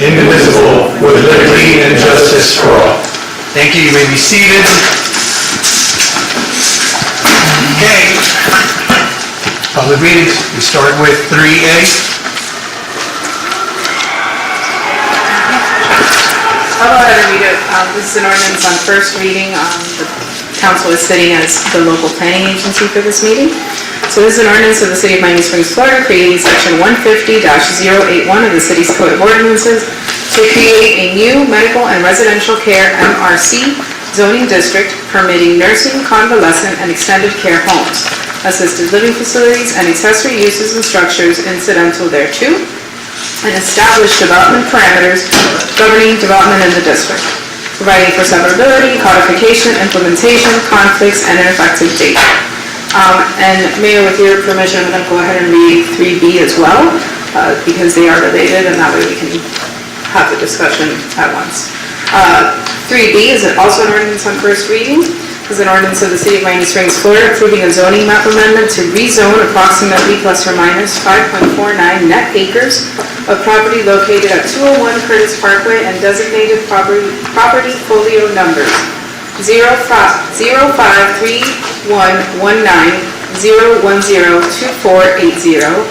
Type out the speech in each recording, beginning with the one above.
indivisible, with liberty and justice for all. Thank you. You may be seated. Okay. Public meetings. We start with 3A. I'll go ahead and read it. This is an ordinance on first reading. The council is sitting as the local planning agency for this meeting. So this is an ordinance of the City of Miami Springs, Florida, creating section 150-081 of the city's code of ordinances to create a new medical and residential care MRC zoning district permitting nursing, convalescent, and extended care homes, assisted living facilities, and accessory uses and structures incidental thereto, and establish development parameters governing development in the district, providing for severability, codification, implementation, conflicts, and an effective date. And Mayor, with your permission, I'm going to go ahead and read 3B as well, because they are related, and that way we can have the discussion at once. 3B is also an ordinance on first reading. This is an ordinance of the City of Miami Springs, Florida, approving a zoning map amendment to rezone approximately plus or minus 5.49 net acres of property located at 201 Curtis Parkway and designated property folio numbers 053119 0102480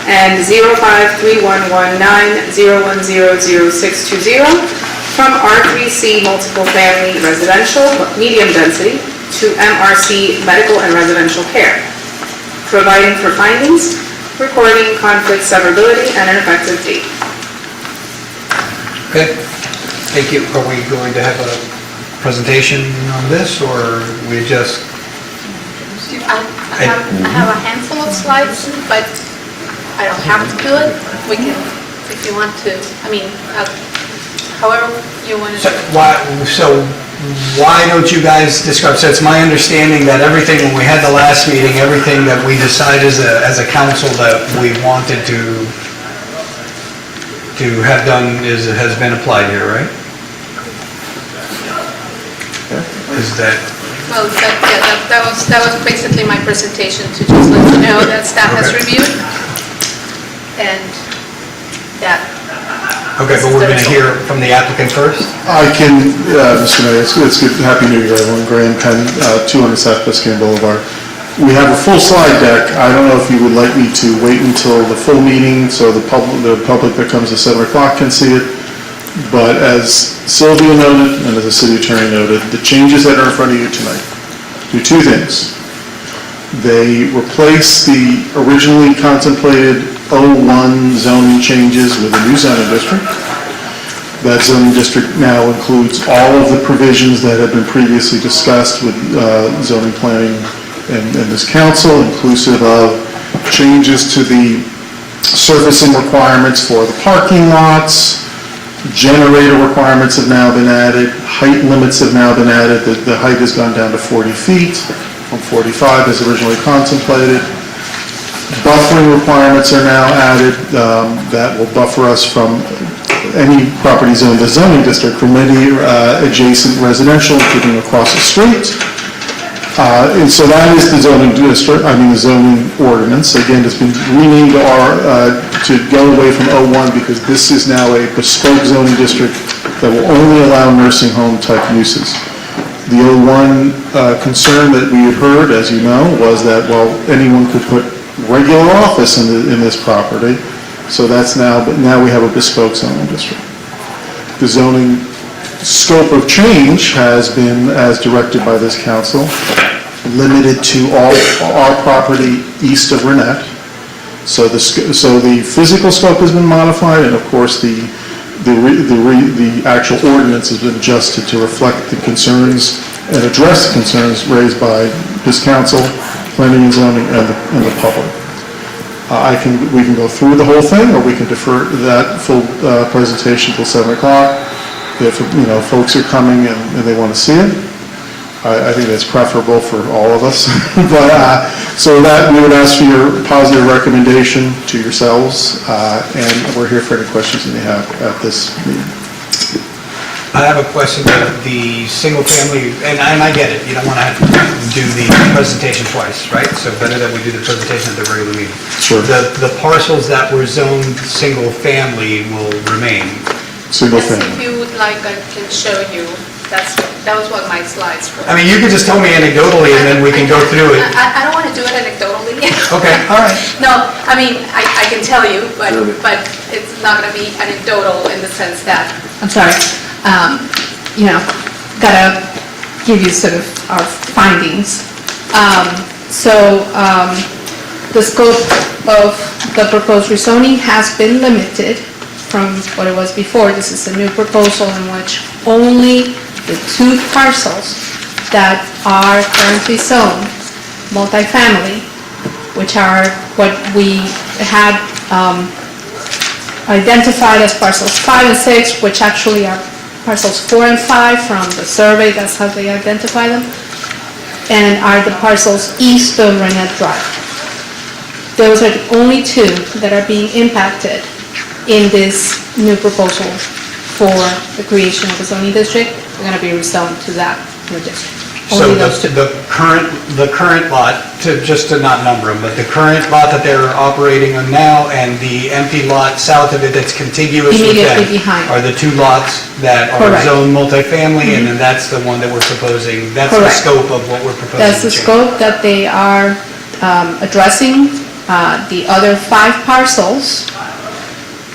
and 05311901000620 from R3C multiple family residential medium density to MRC medical and residential care, providing for findings, recording, conflict, severability, and an effective date. Okay. Thank you. Are we going to have a presentation on this, or we just... I have a handful of slides, but I don't have to do it. We can, if you want to, however you want to do it. So why don't you guys describe, so it's my understanding that everything, when we had the last meeting, everything that we decided as a council that we wanted to have done has been applied here, right? Is that... Well, that was basically my presentation, to just let you know that staff has reviewed, and that... Okay, but we're going to hear from the applicant first? I can, Mr. Mayor, it's good. Happy New Year, everyone. Graham Penn, 200 South Biscayne Boulevard. We have a full slide deck. I don't know if you would like me to wait until the full meeting so the public that comes at 7 o'clock can see it. But as Sylvia noted, and as the city attorney noted, the changes that are in front of you tonight do two things. They replace the originally contemplated 01 zoning changes with a new zoning district. That zoning district now includes all of the provisions that have been previously discussed with zoning planning and this council, inclusive of changes to the surfacing requirements for the parking lots. Generator requirements have now been added. Height limits have now been added. The height has gone down to 40 feet from 45 as originally contemplated. Buffering requirements are now added that will buffer us from any property zone, the zoning district, from any adjacent residential, including across the street. And so that is the zoning district, the zoning ordinance. Again, it's been renamed to go away from 01 because this is now a bespoke zoning district that will only allow nursing home type uses. The 01 concern that we had heard, as you know, was that, well, anyone could put regular office in this property. So that's now, but now we have a bespoke zoning district. The zoning scope of change has been, as directed by this council, limited to all our property east of Renette. So the physical scope has been modified, and of course the actual ordinance has been adjusted to reflect the concerns and address the concerns raised by this council, planning and zoning, and the public. We can go through the whole thing, or we can defer that full presentation till 7 o'clock. If folks are coming and they want to see it, I think that's preferable for all of us. But so that we would ask for your positive recommendation to yourselves, and we're here for any questions that you have at this meeting. I have a question about the single family, and I get it, you don't want to do the presentation twice, right? So better that we do the presentation at the regular meeting. Sure. The parcels that were zoned single family will remain. single Yes, if family. you would like, I can show you. That was what my slides were. I mean, you could just tell me anecdotally, and then we can go through it. I don't want to do it anecdotally. Okay, all right. No, I mean, I can tell you, but it's not going to be anecdotal in the sense that, I'm sorry, gotta give you sort of our findings. The scope of the proposed rezoning has been limited from what it was before. This is a new proposal in which only the 2 parcels that are currently zoned multifamily, which are what we had identified as parcels 5 and 6, which actually are parcels 4 and 5 from the survey, that's how they identify them, and are the parcels east of Renette Drive. Those are the only 2 that are being impacted in this new proposal for the creation of a zoning district. We're going to be rezoned to that new district. So Only those 2. the current lot, just to not number them, but the current lot that they're operating on now and the empty lot south of it that's contiguous with them Immediately behind. are the 2 lots that are Correct. zoned multifamily, and then that's the one that we're proposing, that's the Correct. scope of what we're proposing. That's the to change. scope that they are addressing. The other 5 parcels,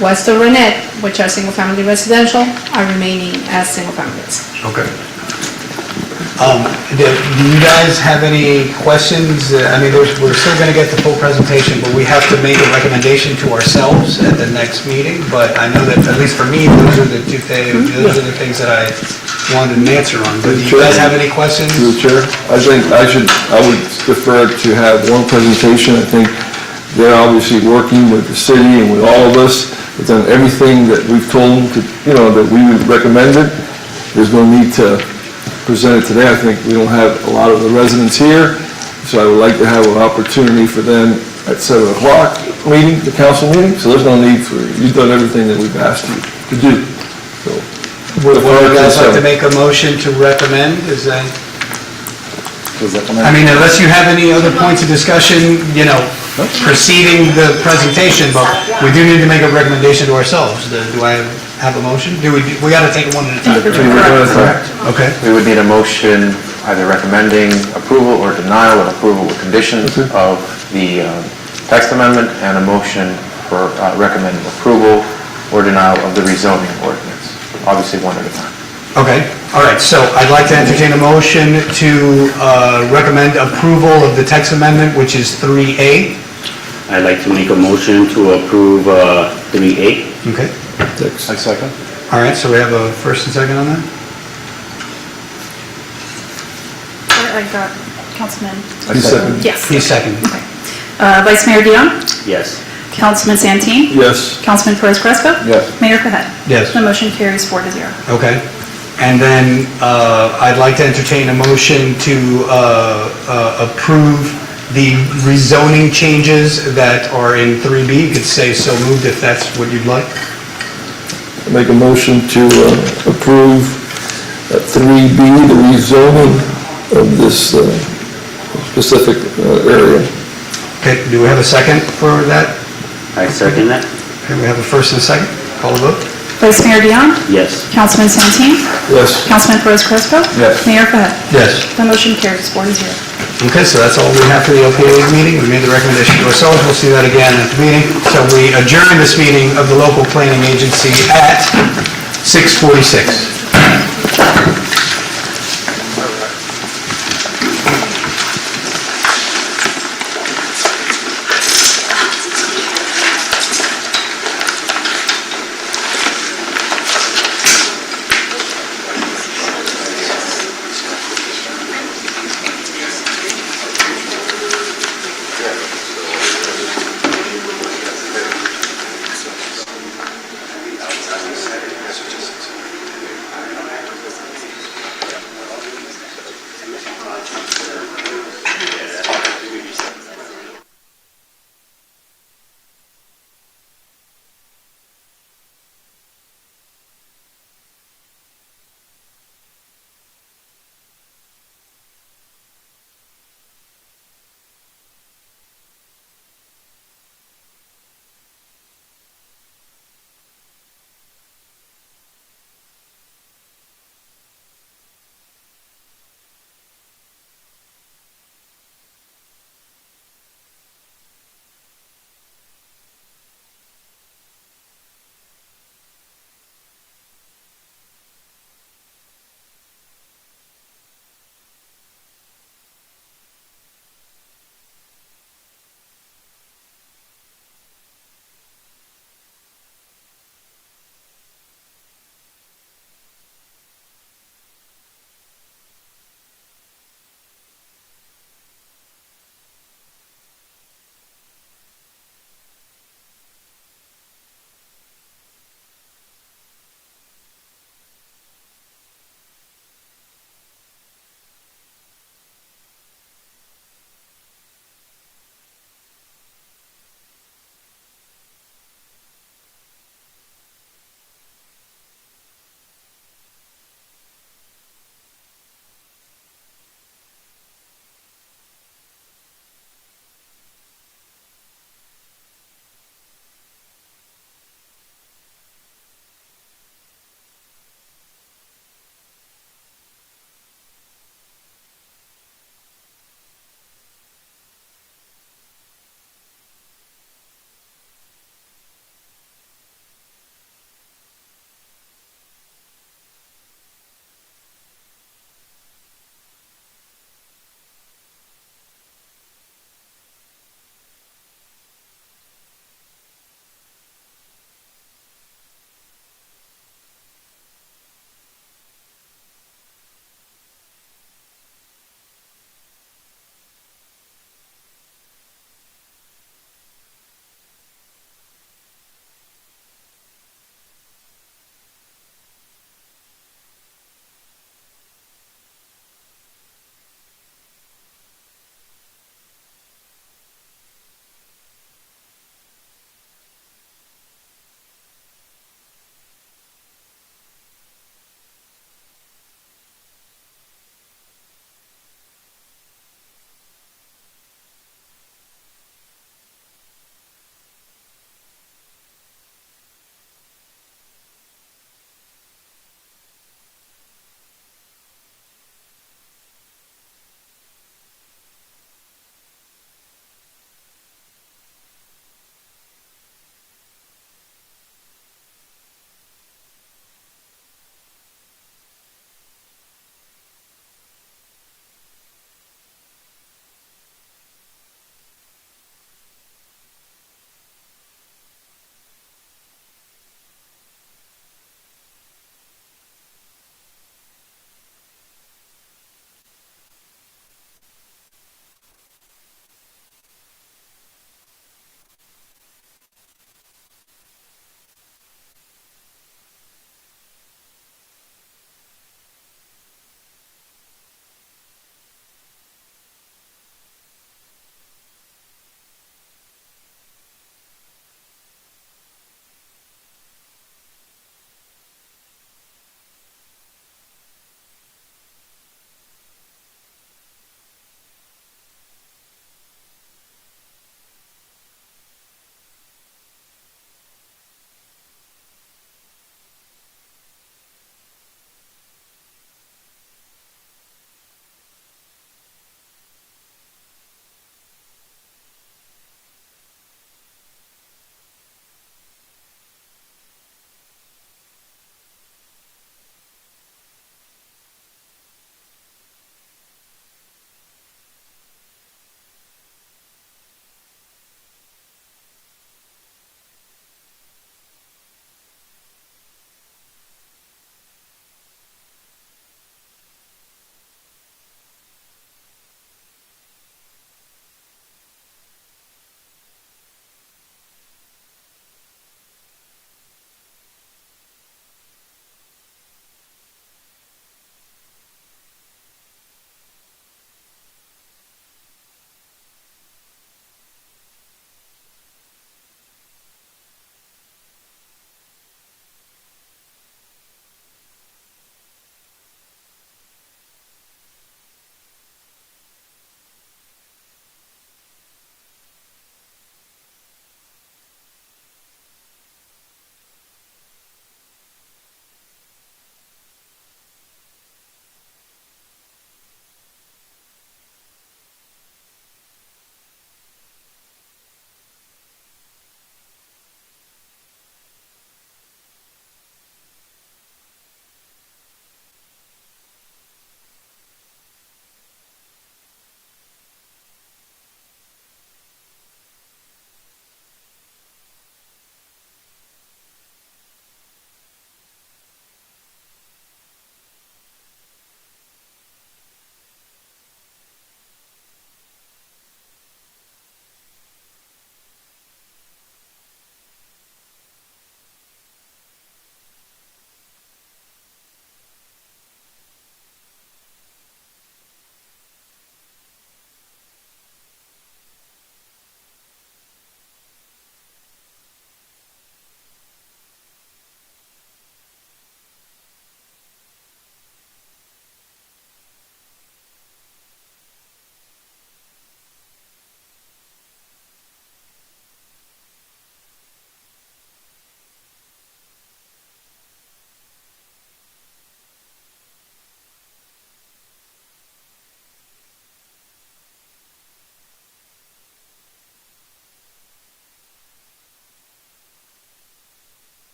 west of Renette, which are single-family residential, are remaining as single-family residential. Okay. Do you guys have any questions? I mean, we're still going to get the full presentation, but we have to make a recommendation to ourselves at the next meeting. But I know that, at least for me, those are the 2 things, those are the things that I wanted an answer on. But do you guys have any questions? Through the chair, I think I would prefer to have one presentation. I think they're obviously working with the city and with all of us. They've done everything that we've told them to, that we would recommend it. There's no need to present it today. I think we don't have a lot of the residents here, so I would like to have an opportunity for them at 7 o'clock meeting, the council meeting, so there's no need for, you've done everything that we've asked you to do. So, Would you guys like to make a motion to recommend? Is that? I mean, unless you have any other points of discussion, preceding the presentation, but we do need to make a recommendation to ourselves. Do I have a motion? We got to take it one at a time. Correct. Okay. We would need a motion either recommending approval or denial of approval with conditions of the text amendment, and a motion for recommending approval or denial of the rezoning ordinance, obviously one at a time. Okay, all right, so I'd like to entertain a motion to recommend approval of the text amendment, which is 3A. I'd like to make a motion to approve 3A. Okay, I second. all right, so we have a first and second on that? I got Councilman, I second. yes. He's second. Vice Mayor Dion, Yes. Councilman Santeen, Yes. Councilman Perez Crespo. Yes. Mayor Cahet. Yes. The motion carries 4-0. Okay, and then I'd like to entertain a motion to approve the rezoning changes that are in 3B. You could say so moved if that's what you'd like. Make a motion to approve 3B, the rezoning of this specific area. Okay, do we have a second for that? I second that. Okay, we have a first and a second. Call the vote. Vice Mayor Dion, Yes. Councilman Santeen, Yes. Councilman Perez Crespo. Yes. Mayor Cahet. Yes. The motion carries 4-0. Okay, so that's all we have for the OPA meeting. We made the recommendation to ourselves. We'll see that again at the meeting. So we adjourn this meeting of the local planning agency at 6:46.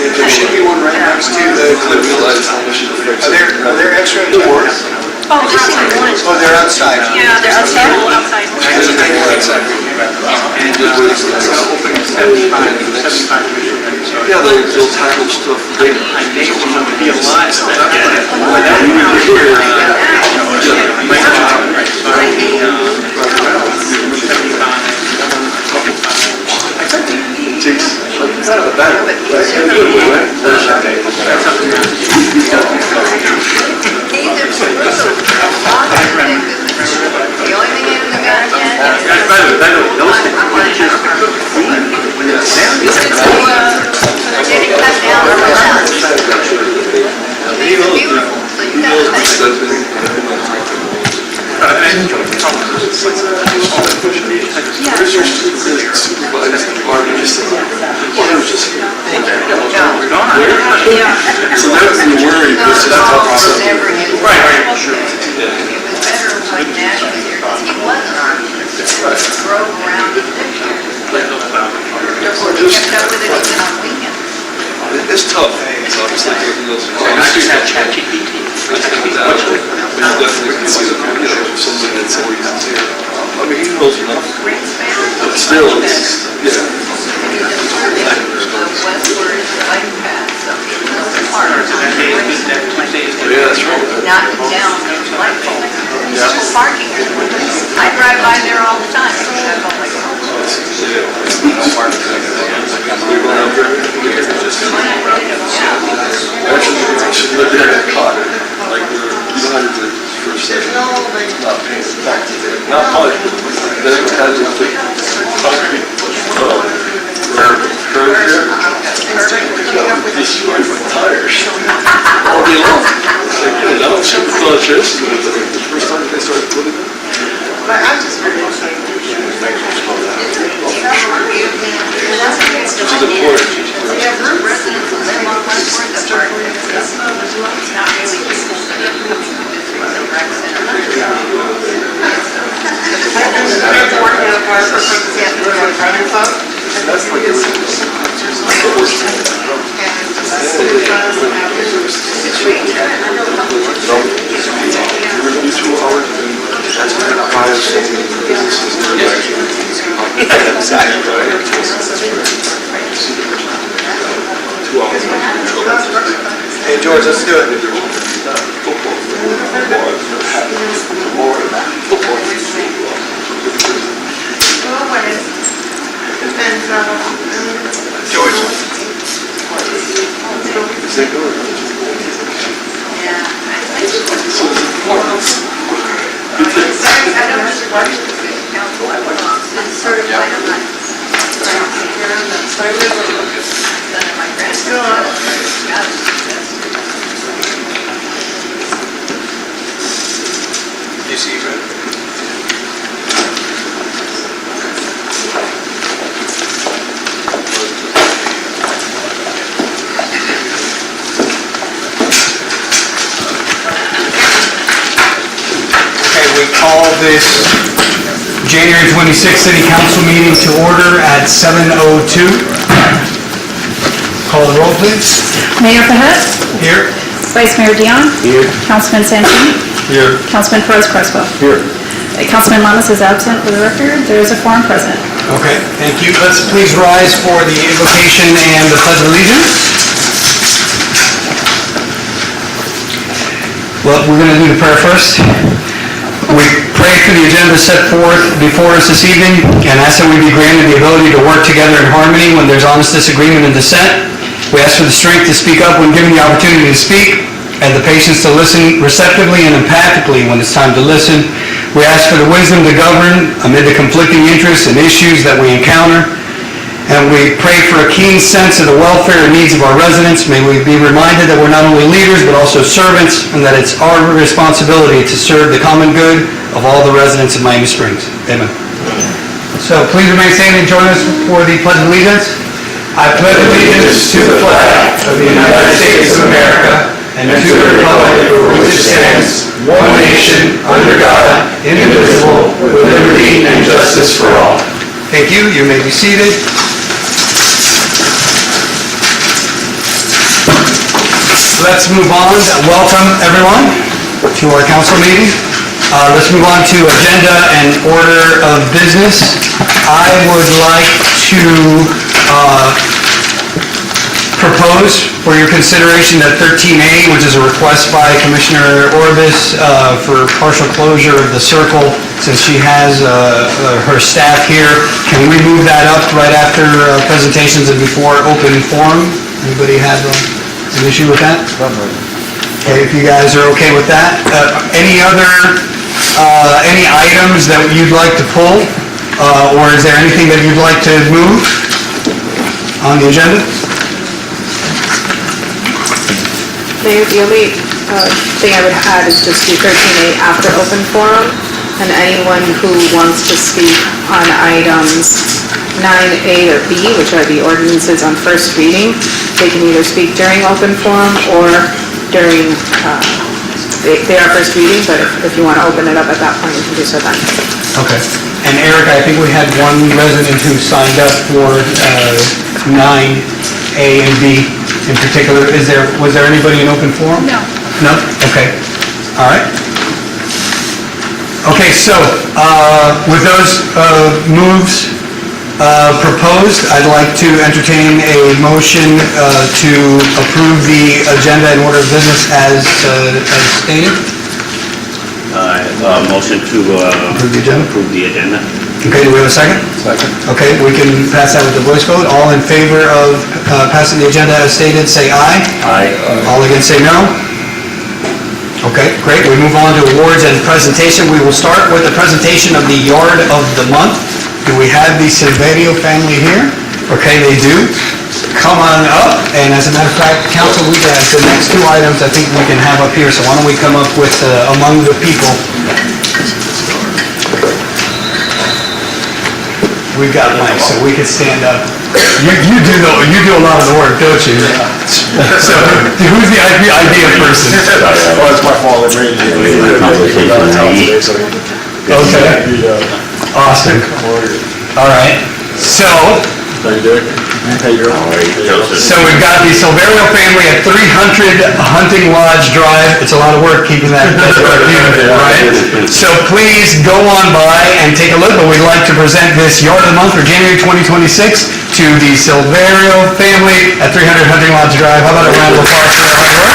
There should be one right next to the clip. Are there extra doors? Oh, just see one. Oh, they're outside. Yeah, they're outside. Yeah, they'll tackle stuff. It's out of the bag. The only thing in the back getting cut down on that. It's beautiful, so you gotta take So that's the worry. This is never get it. It was better when Nash was here, because he wasn't on it. Drove around the picture. Therefore, we kept up with it even on weekends. It's tough. It's obviously everything else. And I just had ChatGPT. But you definitely can see something that's always here. I mean, he knows enough. But still, it's, yeah. The westward bike path, so it's hard. Yeah, that's right. Knocking down those light poles. People parking there. I drive by there all the time. I'm like, Actually, I should live in a car. Like, you know how to do it for a second. Not painted. Not polished. Then it has to be concrete. Curb here. Destroyed my tires. All day long. Like, you know, I don't shoot the electricity, but the first time they started putting it. Which is important. Hey, George, let's do it. George. Is that good? You see, right? Okay, we call this January 26th City Council meeting to order at 7:02. Call the roll, please. Mayor Pahet, Here. Vice Mayor Dion. Here. Councilman Santini. Here. Councilman Perez Crespo. Here. Councilman Lamas is absent for the record. There is a quorum present. Okay, thank you. Let's please rise for the invocation and the pledge of allegiance. Well, we're going to do the prayer first. We pray for the agenda set forth before us this evening and ask that we be granted the ability to work together in harmony when there's honest disagreement and dissent. We ask for the strength to speak up when given the opportunity to speak and the patience to listen receptively and empathically when it's time to listen. We ask for the wisdom to govern amid the conflicting interests and issues that we encounter. and we pray for a keen sense of the welfare and needs of our residents. May we be reminded that we're not only leaders, but also servants, and that it's our responsibility to serve the common good of all the residents of Miami Springs. Amen. So please remain standing and join us for the Pledge of Allegiance. I pledge allegiance to the flag of the United States of America and to the republic for which it stands, one nation, under God, indivisible, with liberty and justice for all. Thank you. You may be seated. Let's move on. Welcome, everyone, to our council meeting. Let's move on to agenda and order of business. I would like to propose for your consideration that 13A, which is a request by Commissioner Orbis for partial closure of the circle, since she has her staff here. Can we move that up right after presentations and before open forum? Anybody have an issue with that? Okay, if you guys are okay with that. Any items that you'd like to pull? Or is there anything that you'd like to move on the agenda? Mayor, the only thing I would add is just do 13A after open forum, and anyone who wants to speak on items 9A or B, which are the ordinances on first reading, they can either speak during open forum or during, they are first reading, but if you want to open it up at that point, you can do so then. Okay. And Eric, I think we had one resident who signed up for 9A and B in particular. Was there anybody in open forum? No. No? Okay. All right. Okay, so with those moves proposed, I'd like to entertain a motion to approve the agenda and order of business as stated. Motion to Approve the agenda? approve the agenda. Okay, do we have a second? Second. Okay, we can pass that with the voice vote. All in favor of passing the agenda as stated, say aye. Aye. All against, say no. Okay, great. We move on to awards and presentation. We will start with the presentation of the Yard of the Month. Do we have the Silverio family here? Okay, they do. Come on up, and as a matter of fact, council, we got the next two items I think we can have up here, so why don't we come up with among the people. We've got mics, so we can stand up. You do a lot of the work, don't you? So, who's the idea person? Well, it's my fault, it rained. Okay. Awesome. All right. So we've got the Silverio family at 300 Hunting Lodge Drive. It's a lot of work keeping that beautiful, right? So please go on by and take a look, but we'd like to present this Yard of the Month for January 2026 to the Silverio family at 300 Hunting Lodge Drive. How about a round of applause for their hard work?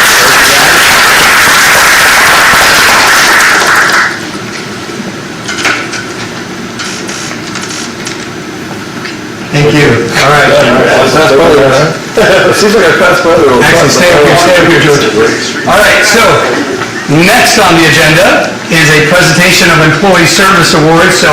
Thank you. All right. It seems like I passed by there. Actually, stay up here, George. All right, so next on the agenda is a presentation of Employee Service Awards. So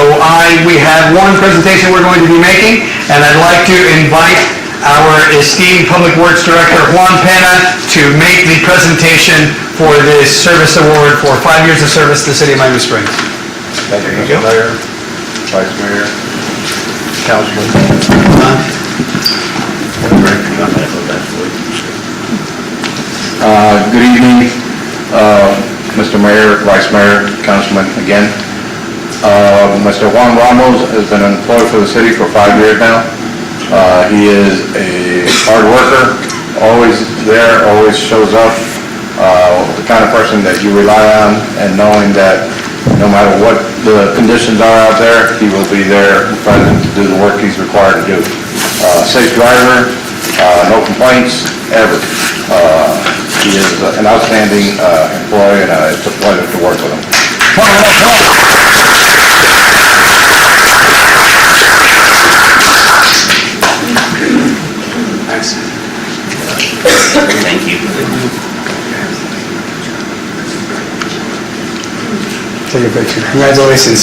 we have one presentation we're going to be making, and I'd like to invite our esteemed Public Works Director, Juan Pena, to make the presentation for this service award for 5 years of service to the city of Miami Springs. Thank you, Mr. Mayor, Vice Mayor, Councilman. Good evening, Mr. Mayor, Vice Mayor, Councilman, again. Mr. Juan Ramos has been employed for the city for 5 years now. He is a hard worker, always there, always shows up, the kind of person that you rely on, and knowing that no matter what the conditions are out there, he will be there present to do the work he's required to do. Safe driver, no complaints, ever. He is an outstanding employee, and it's a pleasure to work with him. Thank you. Take a picture. Congratulations.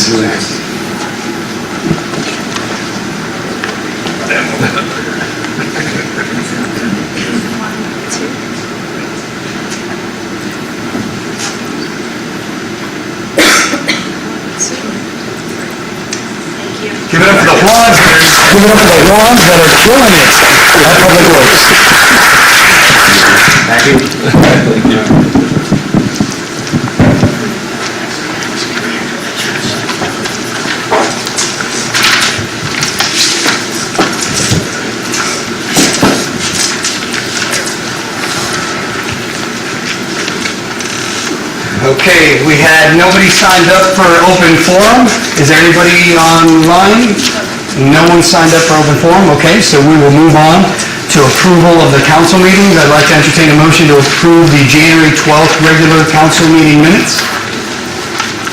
Give it up for the Ron's that are killing it at Public Works. Okay, we had nobody signed up for open forum. Is there anybody online? No one signed up for open forum, okay, so we will move on to approval of the council meetings. I'd like to entertain a motion to approve the January 12th regular council meeting minutes.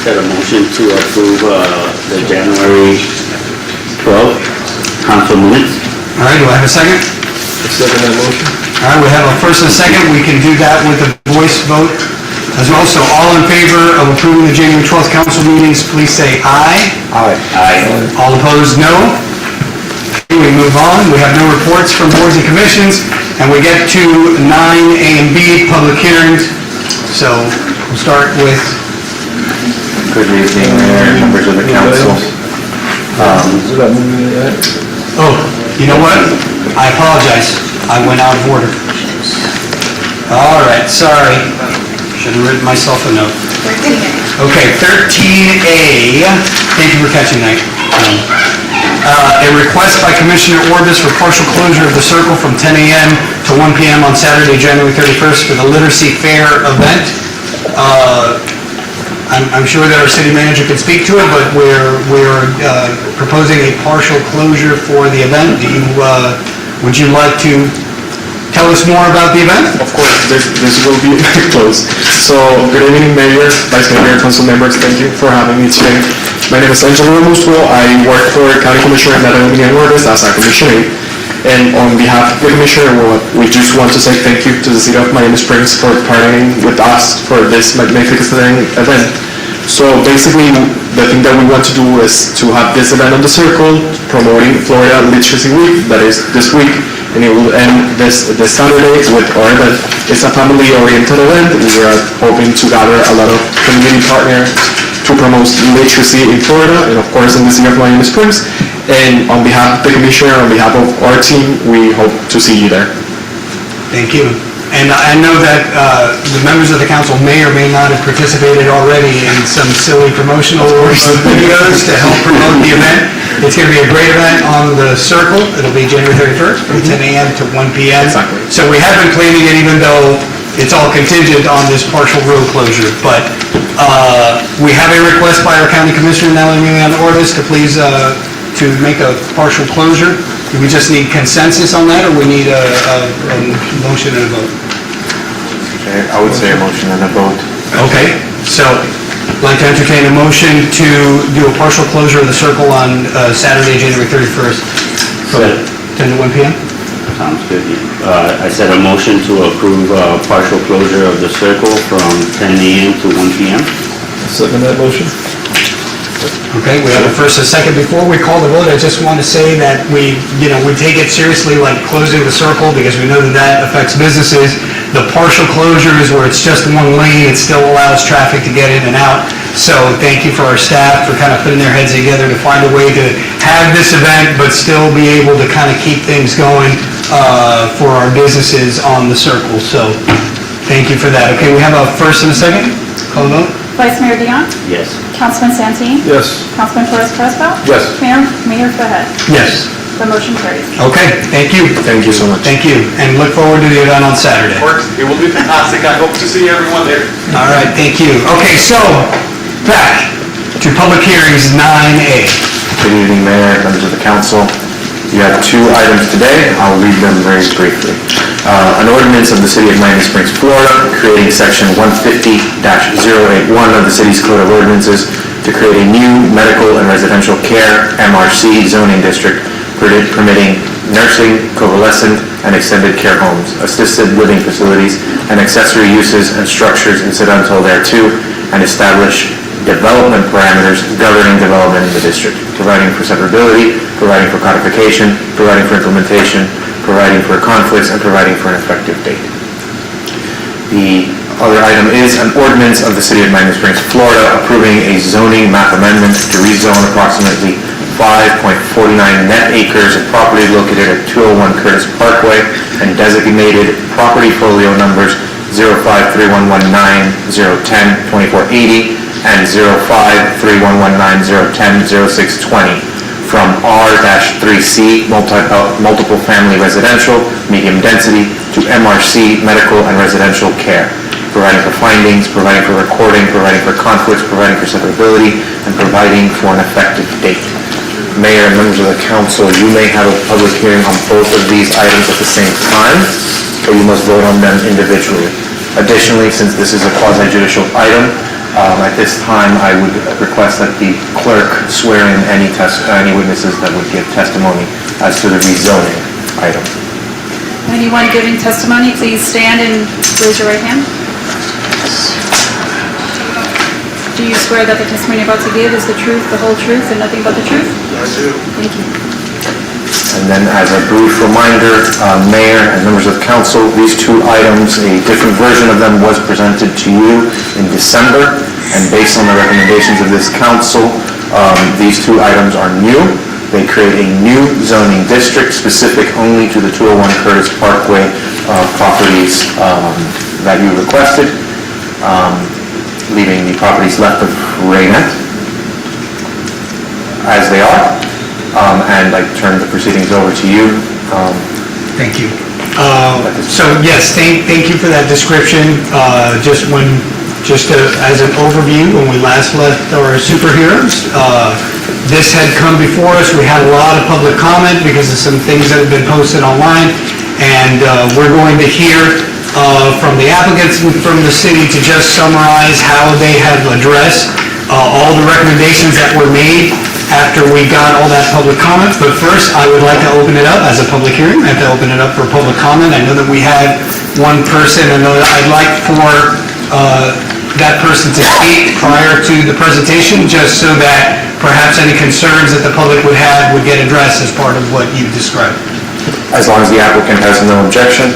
Got a motion to approve the January 12th council minutes. All right, do I have a second? Second that motion. All right, we have a first and a second. We can do that with a voice vote as well. So all in favor of approving the January 12th council meetings, please say aye. Aye. All opposed, no. We move on. We have no reports from boards and commissions, and we get to 9A and B, public hearings. So we'll start with, Good evening, Mayor, members of the council. We're not moving to that. oh, you know what? I apologize. I went out of order. All right, sorry. Should have written myself a note. We're getting it. Okay, 13A, thank you for catching that. A request by Commissioner Orbis for partial closure of the circle from 10 a.m. to 1 p.m. on Saturday, January 31st for the Literacy Fair event. I'm sure that our city manager can speak to it, but we're proposing a partial closure for the event. Would you like to tell us more about the event? Of course, this will be closed. So, good evening, Mayor, Vice Mayor, Council members, thank you for having me today. My name is Angelo Romusto. I work for County Commissioner Natalie Orbis as a Commissioner. And on behalf of the Commissioner, we just want to say thank you to the City of Miami Springs for partnering with us for this magnificent event. So basically, the thing that we want to do is to have this event on the circle, promoting Florida Literacy Week, that is this week, and it will end this Saturday with our event. It's a family-oriented event. We are hoping to gather a lot of community partners to promote literacy in Florida, and of course in the City of Miami Springs. And on behalf of the Commissioner, on behalf of our team, we hope to see you there. Thank you. And I know that the members of the council may or may not have participated already in some silly promotional videos to help promote the event. It's going to be a great event on the Circle. It'll be January 31st from 10 a.m. to 1 p.m. Exactly. So we have been planning it even though it's all contingent on this partial road closure. But we have a request by our county commissioner, Natalie Orbis, to please to make a partial closure. Do we just need consensus on that, or we need a motion and a vote? Okay, I would say a motion and a vote. Okay, so I'd like to entertain a motion to do a partial closure of the Circle on Saturday, January 31st, from 10 to 1 p.m.? Sounds good. I said a motion to approve partial closure of the circle from 10 a.m. to 1 p.m. Second that motion. Okay, we have a first and a second. Before we call the vote, I just want to say that we take it seriously, like closing the Circle, because we know that that affects businesses. The partial closure is where it's just one lane, it still allows traffic to get in and out. So thank you for our staff for kind of putting their heads together to find a way to have this event, but still be able to kind of keep things going for our businesses on the Circle. So thank you for that. Okay, we have a first and a second. Call the vote. Vice Mayor Dion? Yes. Councilman Santeen? Yes. Councilman Torres Crespo? Yes. Mayor Fahed? Yes. The motion carries. Okay, thank you. Thank you so much. Thank you, and look forward to the event on Saturday. It will be fantastic. I hope to see everyone there. All right, thank you. Okay, so, back to public hearings 9A. Good evening, Mayor, members of the council. You have two items today. I'll read them very briefly. An ordinance of the City of Miami Springs, Florida, creating Section 150-081 of the city's Code of Ordinances to create a new medical and residential care (MRC) zoning district permitting nursing, convalescent, and extended care homes, assisted living facilities, and accessory uses and structures incidental thereto, and establish development parameters governing development in the district, providing for severability, providing for codification, providing for implementation, providing for conflicts, and providing for an effective date. The other item is an ordinance of the City of Miami Springs, Florida, approving a zoning map amendment to rezone approximately 5.49 net acres of property located at 201 Curtis Parkway and designated property folio numbers 053119-010-2480 and 053119-010-0620 from R-3C multiple family residential, medium density, to MRC medical and residential care, providing for findings, providing for recording, providing for conflicts, providing for severability, and providing for an effective date. Mayor and members of the council, you may have a public hearing on both of these items at the same time, or you must vote on them individually. Additionally, since this is a quasi-judicial item, at this time, I would request that the clerk swear in any witnesses that would give testimony as to the rezoning item. Anyone giving testimony, please stand and raise your right hand. Do you swear that the testimony you're about to give is the truth, the whole truth, and nothing but the truth? I do. Thank you. And then as a brief reminder, Mayor and members of council, these two items, a different version of them was presented to you in December, and based on the recommendations of this council, these two items are new. They create a new zoning district specific only to the 201 Curtis Parkway properties that you requested, leaving the properties left of Raynette as they are. And I turn the proceedings over to you. Thank you. So yes, thank you for that description. Just as an overview, when we last left our superheroes, this had come before us. We had a lot of public comment because of some things that have been posted online, and we're going to hear from the applicants and from the city to just summarize how they have addressed all the recommendations that were made after we got all that public comment. But first, I would like to open it up as a public hearing. I have to open it up for public comment. I know that we had one person, and I'd like for that person to speak prior to the presentation, just so that perhaps any concerns that the public would have would get addressed as part of what you've described. As long as the applicant has no objection.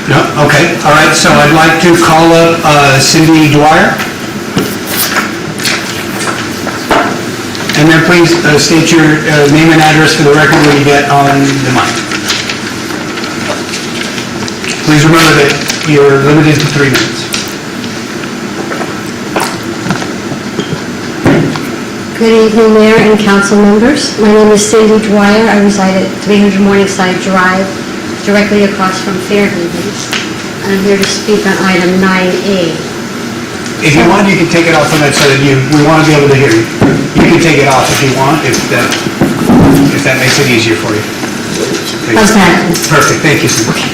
No? Okay, all right. So I'd like to call up Cindy Dwyer. And then please state your name and address for the record when you get on the mic. Please remember that you're limited to 3 minutes. Good evening, Mayor and council members. My name is Cindy Dwyer. I reside at 300 Morningside Drive, directly across from Fairhavens. I'm here to speak on item 9A. If you want, you can take it off of that so that we want to be able to hear you. You can take it off if you want, if that makes it easier for you. How's that? Perfect, thank you, Cindy. Okay.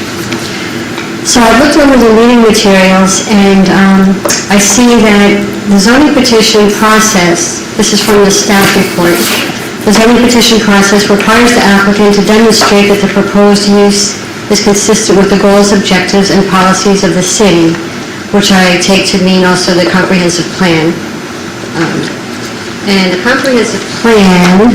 So I looked over the meeting materials, and I see that the zoning petition process, this is from the staff report, the zoning petition process requires the applicant to demonstrate that the proposed use is consistent with the goals, objectives, and policies of the city, which I take to mean also the comprehensive plan. And the comprehensive plan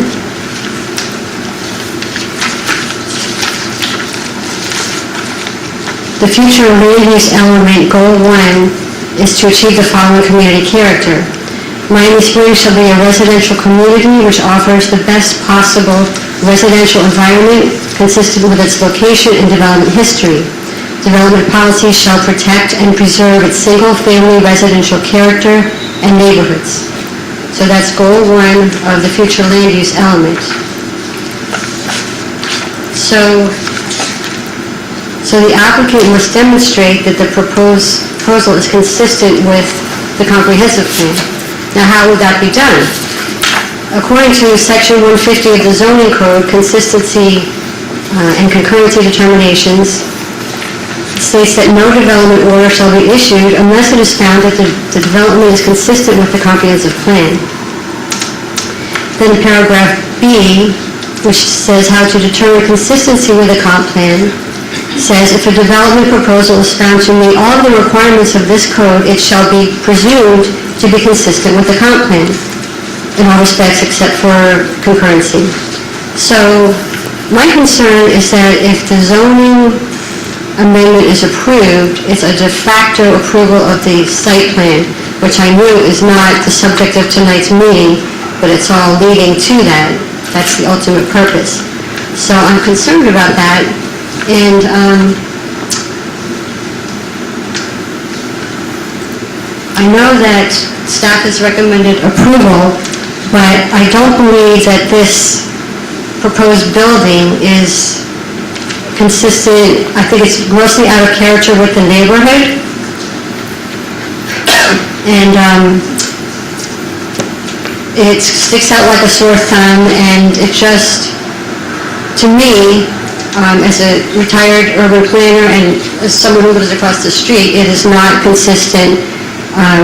the future land use element, goal 1, is to achieve the following community character. Miami Springs shall be a residential community which offers the best possible residential environment consistent with its location and development history. Development policies shall protect and preserve its single-family residential character and neighborhoods. So that's goal 1 of the future land use element. So the applicant must demonstrate that the proposal is consistent with the comprehensive plan. Now, how would that be done? According to Section 150 of the zoning code, consistency and concurrency determinations states that no development order shall be issued unless it is found that the development is consistent with the comprehensive plan. Then paragraph B, which says how to determine consistency with the comp plan, says if a development proposal is found to meet all of the requirements of this code, it shall be presumed to be consistent with the comp plan in all respects except for concurrency. So my concern is that if the zoning amendment is approved, it's a de facto approval of the site plan, which I knew is not the subject of tonight's meeting, but it's all leading to that. That's the ultimate purpose. So I'm concerned about that, and I know that staff has recommended approval, but I don't believe that this proposed building is consistent. I think it's grossly out of character with the neighborhood. And it sticks out like a sore thumb, and it just, to me, as a retired urban planner and as someone who lives across the street, it is not consistent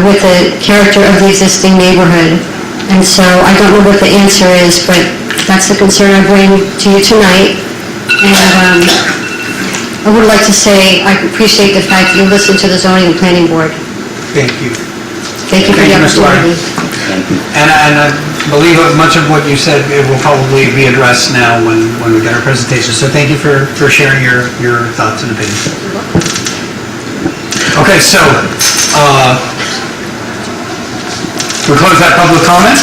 with the character of the existing neighborhood. And so I don't know what the answer is, but that's the concern I bring to you tonight. And I would like to say I appreciate the fact that you listened to the zoning and planning board. Thank you. Thank you for the Thank you, Mr. Lyon. opportunity. And I believe much of what you said, it will probably be addressed now when we get our presentation. So thank you for sharing your thoughts and opinions. Okay, so, we close that public comment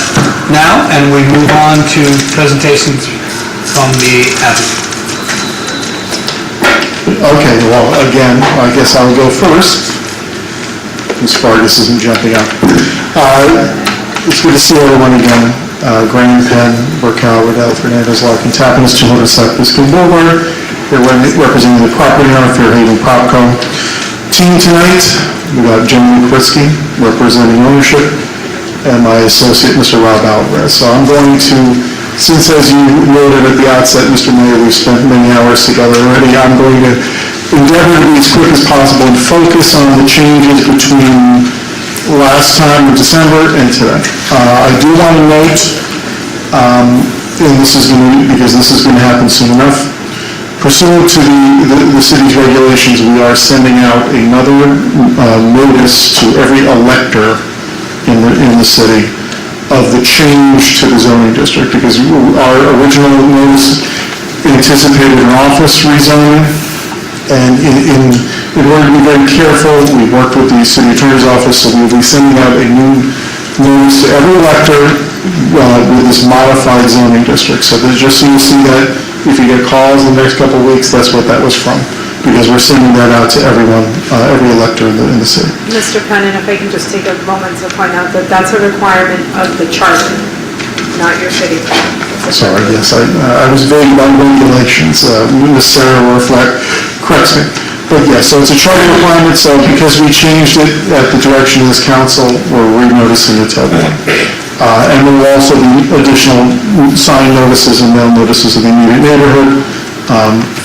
now, and we move on to presentations from the applicant. Okay, well, again, I guess I'll go first. Ms. Vargas isn't jumping up. It's good to see everyone again. Graham Penn, Burkow, Riddell, Fernandez, Larkin, Tappanis, 200 South Biscayne Boulevard. Here representing the property owner, Fairhaven Propco. Team tonight, we got Jim Lukwitzky representing ownership, and my associate, Mr. Rob Alvarez. So I'm going to, since as you noted at the outset, Mr. Mayor, we've spent many hours together already, I'm going to endeavor to be as quick as possible and focus on the changes between last time in December and today. I do want to note, and this is going to, because this is going to happen soon enough, pursuant to the city's regulations, we are sending out another notice to every elector in the city of the change to the zoning district, because our original notice anticipated an office rezoning, and in order to be very careful, we worked with the city attorney's office, so we'll be sending out a new notice to every elector with this modified zoning district. So there's just so you see that, if you get calls in the next couple of weeks, that's what that was from, because we're sending that out to everyone, every elector in the city. Mr. Pennon, if I can just take a moment to point out that that's a requirement of the charter, not your city plan. Sorry, yes, I was vague about regulations. Ms. Sarah corrects me. But yes, so it's a charter requirement, so because we changed it at the direction of this council, we're re-noticing it to everyone. And there will also be additional sign notices and mail notices of the immediate neighborhood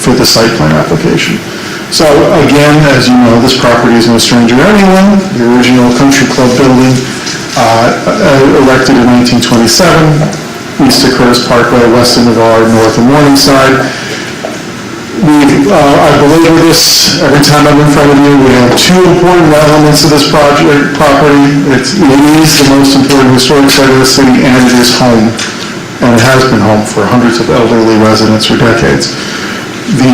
for the site plan application. So again, as you know, this property is no stranger to anyone. The original country club building erected in 1927. East of Curtis Parkway, west of Navarre, north of Morningside. I belabor this every time I'm in front of you. We have two important elements of this property. It is the most important historic site of the city, and it is home. And it has been home for hundreds of elderly residents for decades. The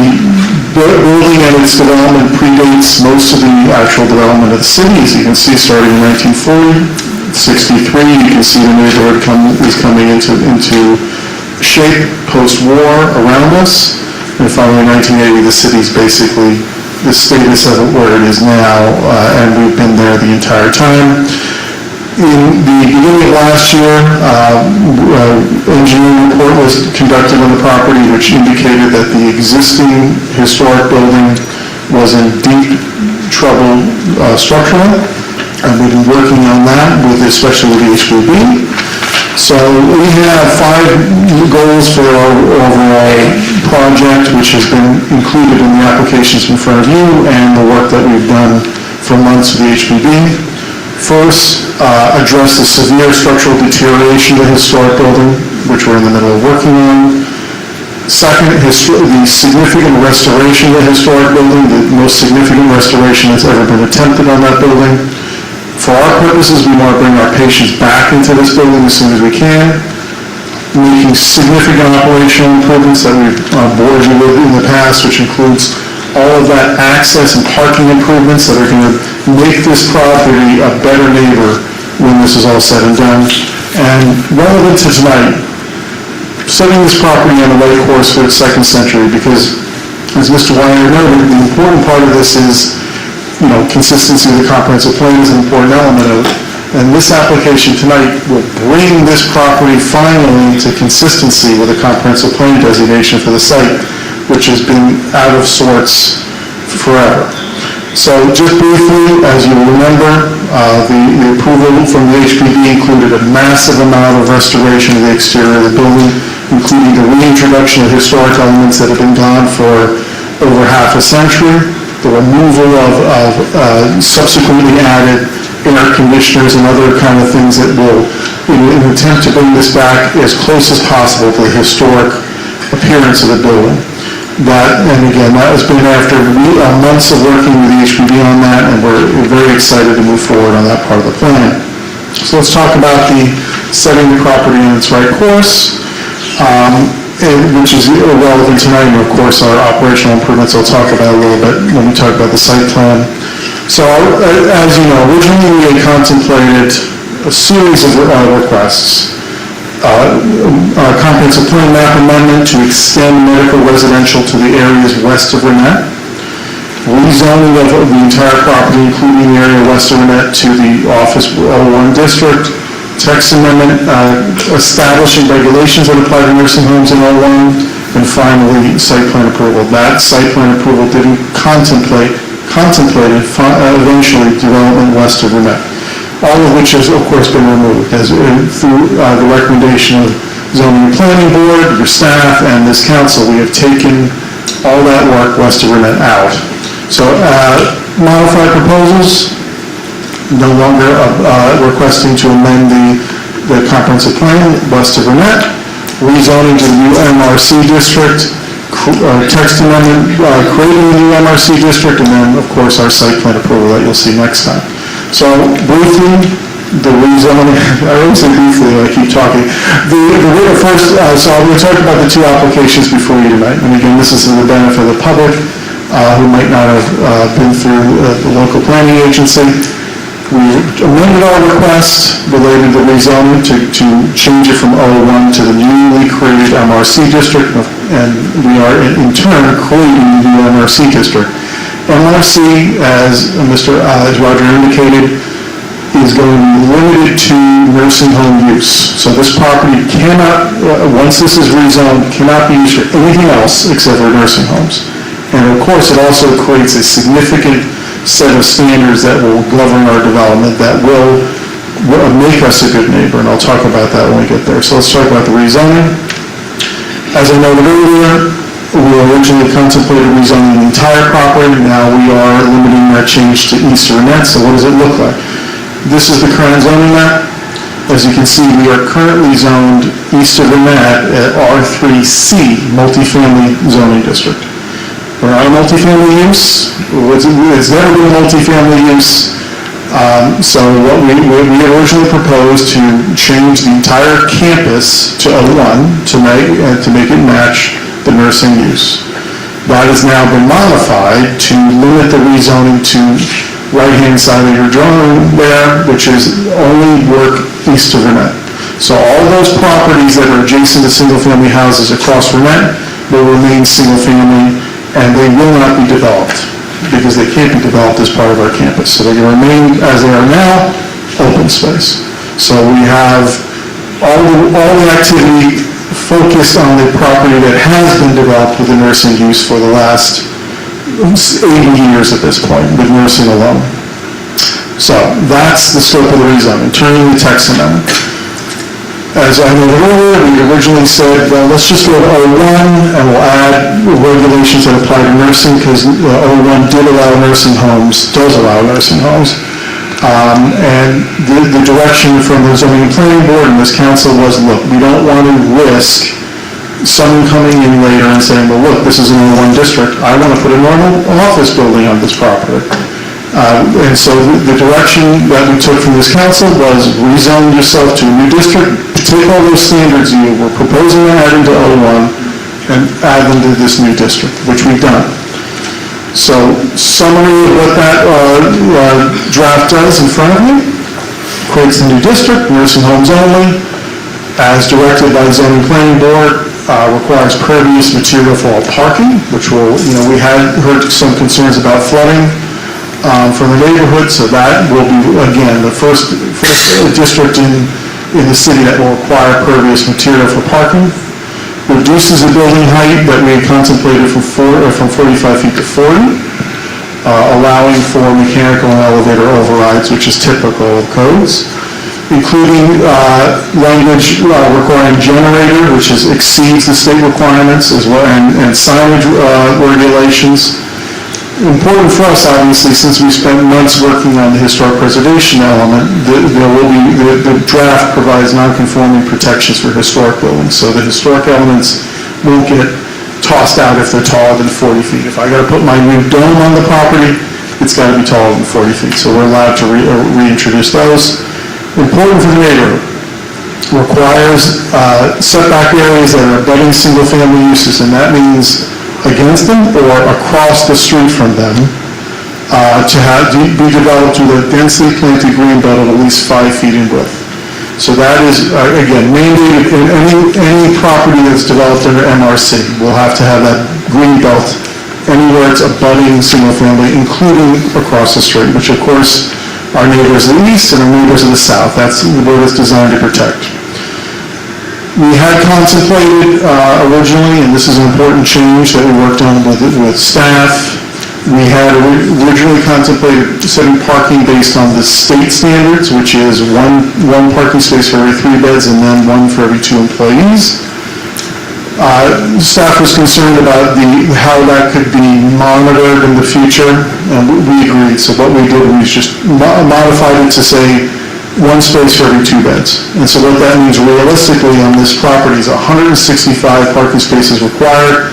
building and its development predates most of the actual development of the city, as you can see, starting in 1940. 63, you can see the neighborhood is coming into shape post-war around us. And finally, in 1980, the city's basically the status of it where it is now, and we've been there the entire time. In the beginning of last year, engineering report was conducted on the property, which indicated that the existing historic building was in deep trouble structurally. And we've been working on that, especially with the HPB. So we have 5 goals for our overall project, which has been included in the applications in front of you and the work that we've done for months with the HPB. First, address the severe structural deterioration of the historic building, which we're in the middle of working on. Second, the significant restoration of the historic building, the most significant restoration that's ever been attempted on that building. For our purposes, we want to bring our patients back into this building as soon as we can, making significant operational improvements that we've bored you with in the past, which includes all of that access and parking improvements that are going to make this property a better neighbor when this is all said and done. And relevant to tonight, setting this property on the right course for its second century, because, as Mr. Weiner noted, the important part of this is, consistency of the comprehensive plan is an important element of it. And this application tonight will bring this property finally to consistency with a comprehensive plan designation for the site, which has been out of sorts forever. So just briefly, as you remember, the approval from the HPD included a massive amount of restoration of the exterior of the building, including the reintroduction of historic elements that have been gone for over half a century, the removal of subsequently added air conditioners and other kind of things that will, in an attempt to bring this back as close as possible to the historic appearance of the building. And again, that has been after months of working with the HPD on that, and we're very excited to move forward on that part of the plan. So let's talk about setting the property on its right course, which is relevant tonight, and of course our operational improvements I'll talk about a little bit when we talk about the site plan. So as you know, originally we had contemplated a series of requests. Comprehensive plan map amendment to extend medical residential to the areas west of Renette, rezoning of the entire property, including the area west of Renette, to the Office 01 district, text amendment establishing regulations that apply to nursing homes in 01, and finally site plan approval. That site plan approval didn't contemplated eventually development west of Renette, all of which has, of course, been removed through the recommendation of Zoning and Planning Board, your staff, and this council. We have taken all that work west of Renette out. So modified proposals, no longer requesting to amend the comprehensive plan west of Renette, rezoning to the new MRC district, text amendment, creating a new MRC district, and then, of course, our site plan approval that you'll see next time. So briefly, the rezoning, I always say briefly, I keep talking. First, so I'm going to talk about the two applications before you tonight. And again, this is for the benefit of the public who might not have been through the local planning agency. We amended our request related to rezoning to change it from 01 to the newly created MRC district, and we are in turn creating the new MRC district. MRC, as Roger indicated, is going to be limited to nursing home use. So this property cannot, once this is rezoned, cannot be used for anything else except for nursing homes. And of course, it also creates a significant set of standards that will govern our development that will make us a good neighbor, and I'll talk about that when we get there. So let's talk about the rezoning. As I noted earlier, we originally contemplated rezoning the entire property. Now we are limiting that change to east of Renette. So what does it look like? This is the current zoning map. As you can see, we are currently zoned east of Renette at R3C, multifamily zoning district. We're not a multifamily use. It's never been a multifamily use. So what we originally proposed to change the entire campus to 01 to make it match the nursing use. That has now been modified to limit the rezoning to right-hand side of your drawing there, which is only work east of Renette. So all those properties that are adjacent to single-family houses across Renette will remain single-family, and they will not be developed because they can't be developed as part of our campus. So they can remain as they are now, open space. So we have all the activity focused on the property that has been developed with the nursing use for the last 80 years at this point, with nursing alone. So that's the scope of the rezoning, turning the text amendment. As I noted earlier, we originally said, well, let's just go to 01 and we'll add regulations that apply to nursing, because 01 did allow nursing homes, does allow nursing homes. And the direction from the Zoning and Planning Board and this council was, look, we don't want to risk someone coming in later and saying, well, look, this is an 01 district. I want to put a normal office building on this property. And so the direction that we took from this council was rezone yourself to a new district, take all those standards you were proposing to add into 01 and add them to this new district, which we've done. So summary of what that draft does in front of you: creates the new district, nursing homes only, as directed by the zoning planning board, requires pervious material for all parking, which will, we had heard some concerns about flooding from the neighborhood, so that will be, again, the first district in the city that will require pervious material for parking. Reduces the building height that we had contemplated from 45 feet to 40, allowing for mechanical and elevator overrides, which is typical of codes, including language requiring generator, which exceeds the state requirements, as well, and signage regulations. Important for us, obviously, since we spent months working on the historic preservation element, the draft provides non-conforming protections for historic buildings, so the historic elements won't get tossed out if they're taller than 40 feet. If I got to put my new dome on the property, it's got to be taller than 40 feet, so we're allowed to reintroduce those. Important for the neighborhood. Requires setback areas that are abutting single-family uses, and that means against them or across the street from them, to be developed with a densely planted green belt of at least 5 feet in width. So that is, again, mandated in any property that's developed under MRC. We'll have to have that green belt anywhere it's abutting single family, including across the street, which of course our neighbors to the east and our neighbors to the south. That's what it's designed to protect. We had contemplated originally, and this is an important change that we worked on with staff, we had originally contemplated setting parking based on the state standards, which is one parking space for every 3 beds and then 1 for every 2 employees. Staff was concerned about how that could be monitored in the future, and we agreed. So what we did was just modified it to say 1 space for every 2 beds. And so what that means realistically on this property is 165 parking spaces required,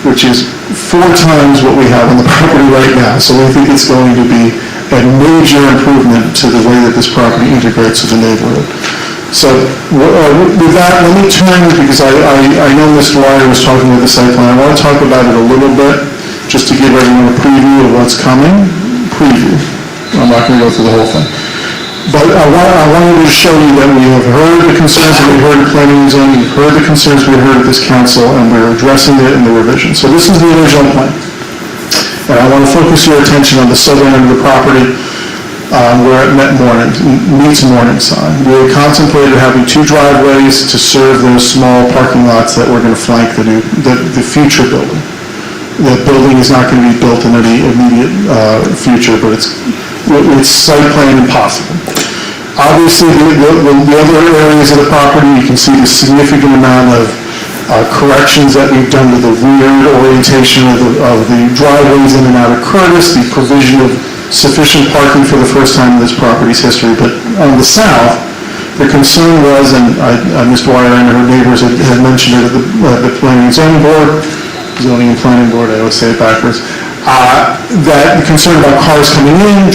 which is 4 times what we have on the property right now. So we think it's going to be a major improvement to the way that this property integrates with the neighborhood. So with that, let me turn, because I know Mr. Dwyer was talking about the site plan. I want to talk about it a little bit, just to give everyone a preview of what's coming. Preview. I'm not going to go through the whole thing. But I wanted to show you that we have heard the concerns that we heard in planning and zoning, we've heard the concerns we heard at this council, and we're addressing it in the revision. So this is the original plan. And I want to focus your attention on the southern end of the property, where it meets Morningside. We had contemplated having 2 driveways to serve those small parking lots that were going to flank the future building. The building is not going to be built in any immediate future, but it's site plan impossible. Obviously, the other areas of the property, you can see the significant amount of corrections that we've done to the rear orientation of the driveways in and out of Curtis, the provision of sufficient parking for the first time in this property's history. But on the south, the concern was, and Ms. Dwyer and her neighbors had mentioned it at the Planning and Zoning Board, Zoning and Planning Board, I always say it backwards, that the concern about cars coming in,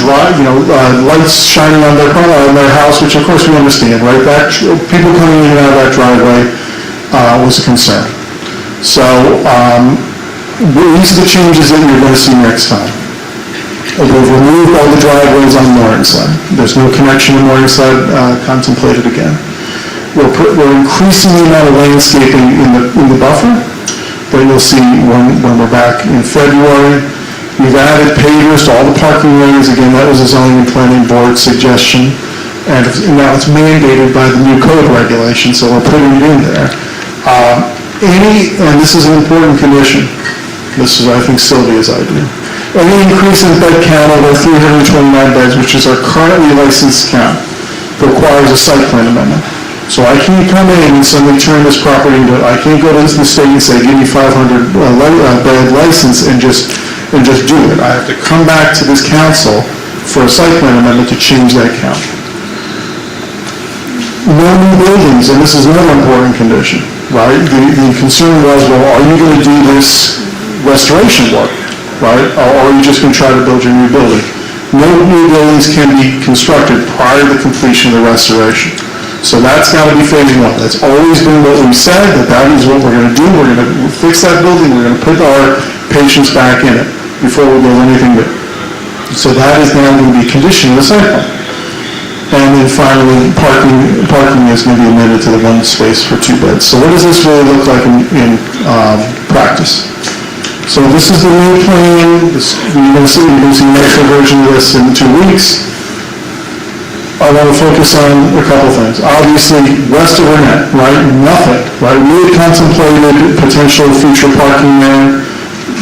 lights shining on their house, which of course we understand, right? People coming in and out of that driveway was a concern. So these are the changes that you're going to see next time. We've removed all the driveways on Morningside. There's no connection to Morningside contemplated again. We're increasing the amount of landscaping in the buffer that you'll see when we're back in February. We've added pavers to all the parking areas. Again, that was a zoning and planning board suggestion. And now it's mandated by the new code regulation, so we're putting it in there. And this is an important condition. This is, I think, Sylvia's idea. Any increase in bed count over 329 beds, which is our currently licensed count, requires a site plan amendment. So I can't come in and suddenly turn this property into, I can't go to the state and say, give me 500 bed license and just do it. I have to come back to this council for a site plan amendment to change that count. No new buildings, and this is another important condition, right? The concern was, well, are you going to do this restoration work, right? Or are you just going to try to build your new building? No new buildings can be constructed prior to the completion of the restoration. So that's got to be phase 1. That's always been what we said, that is what we're going to do. We're going to fix that building. We're going to put our patients back in it before we build anything new. So that is now going to be conditioned in the site plan. And then finally, parking is going to be amended to the one space for 2 beds. So what does this really look like in practice? So this is the new plan. You're going to see an extra version of this in 2 weeks. I want to focus on a couple things. Obviously, west of Renette, right, nothing, right? We had contemplated potential future parking there.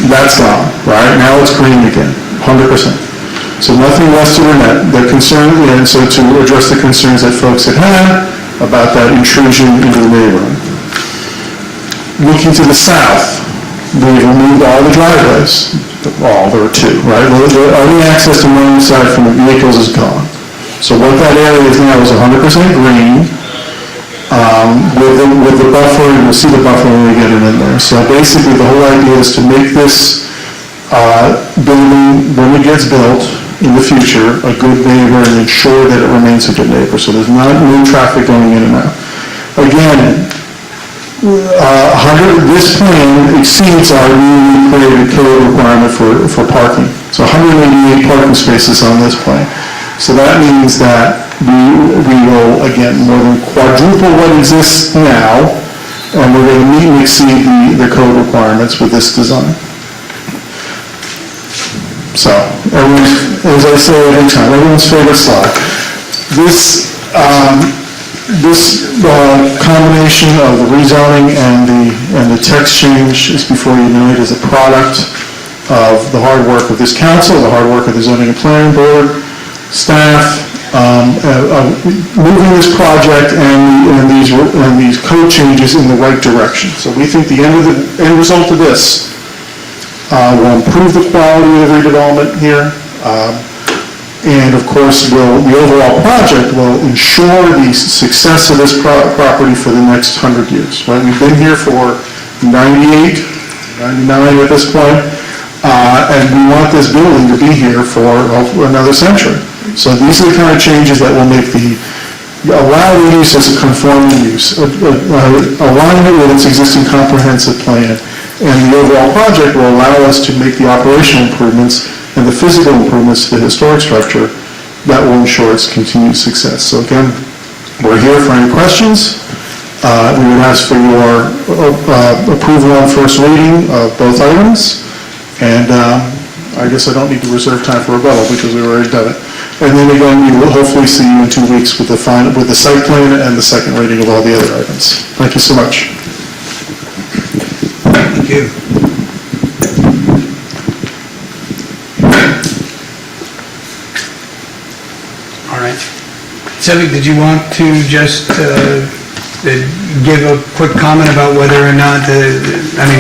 That's gone, right? Now it's green again, 100%. So nothing west of Renette. The concern, and so to address the concerns that folks had had about that intrusion into the neighborhood. Looking to the south, we've removed all the driveways. All, there are 2, right? The only access to one side from the vehicles is gone. So what that area is now is 100% green, with the buffer, and we'll see the buffer when we get it in there. So basically, the whole idea is to make this building, when it gets built in the future, a good neighbor and ensure that it remains a good neighbor. So there's no traffic going in and out. Again, this plan exceeds our newly created code requirement for parking. So 188 parking spaces on this plan. So that means that we will, again, more than quadruple what exists now, and we're going to meet and exceed the code requirements with this design. So, as I say every time, everyone's favorite slide. This combination of the rezoning and the text change is before you know it is a product of the hard work of this council, the hard work of the zoning and planning board, staff, moving this project and these code changes in the right direction. So we think the end result of this will improve the quality of redevelopment here, and of course the overall project will ensure the success of this property for the next 100 years. Right? We've been here for 98, 99 at this point, and we want this building to be here for another century. So these are the kind of changes that will allow the use as a conforming use, align it with its existing comprehensive plan, and the overall project will allow us to make the operational improvements and the physical improvements to the historic structure that will ensure its continued success. So again, we're here for any questions. We would ask for your approval on first reading of both items, and I guess I don't need to reserve time for rebuttal because we've already done it. And then again, we will hopefully see you in 2 weeks with the site plan and the second reading of all the other items. Thank you so much. Thank you. All right. Sylvia, did you want to just give a quick comment about whether or not,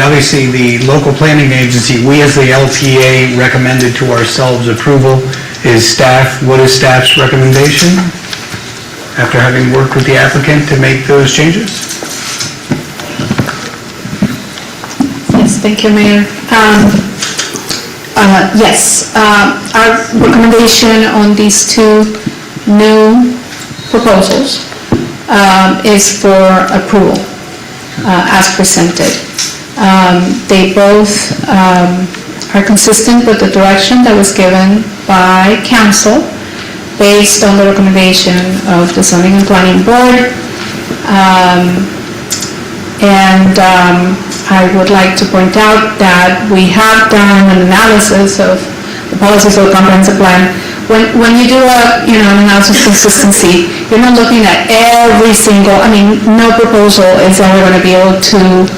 obviously the local planning agency, we as the LTA recommended to ourselves approval. What is staff's recommendation after having worked with the applicant to make those changes? Yes, thank you, Mayor. Yes, our recommendation on these 2 new proposals is for approval as presented. They both are consistent with the direction that was given by council based on the recommendation of the zoning and planning board. I would like to point out that we have done an analysis of the policies of the comprehensive plan. When you do an analysis of consistency, you're not looking at every single, no proposal is ever going to be able to,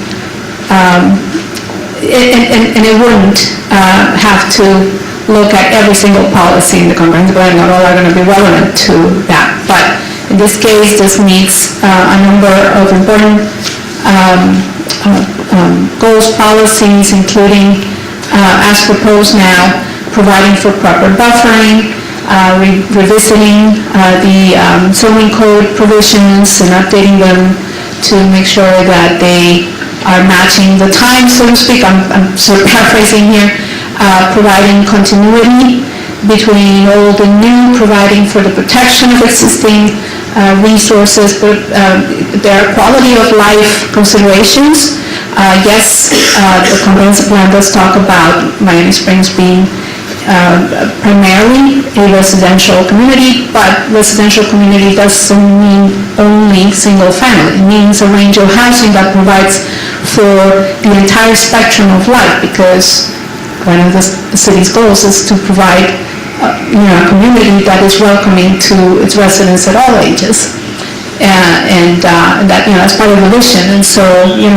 and it wouldn't have to look at every single policy in the comprehensive plan. Not all are going to be relevant to that. But in this case, this meets a number of important goals, policies, including, as proposed now, providing for proper buffering, revisiting the zoning code provisions and updating them to make sure that they are matching the times, so to speak. I'm sort of paraphrasing here. Providing continuity between old and new, providing for the protection of existing resources, but there are quality of life considerations. Yes, the comprehensive plan does talk about Miami Springs being primarily a residential community, but residential community doesn't mean only single family. It means a range of housing that provides for the entire spectrum of life, because one of the city's goals is to provide a community that is welcoming to its residents at all ages. And that, that's part of the vision. And so,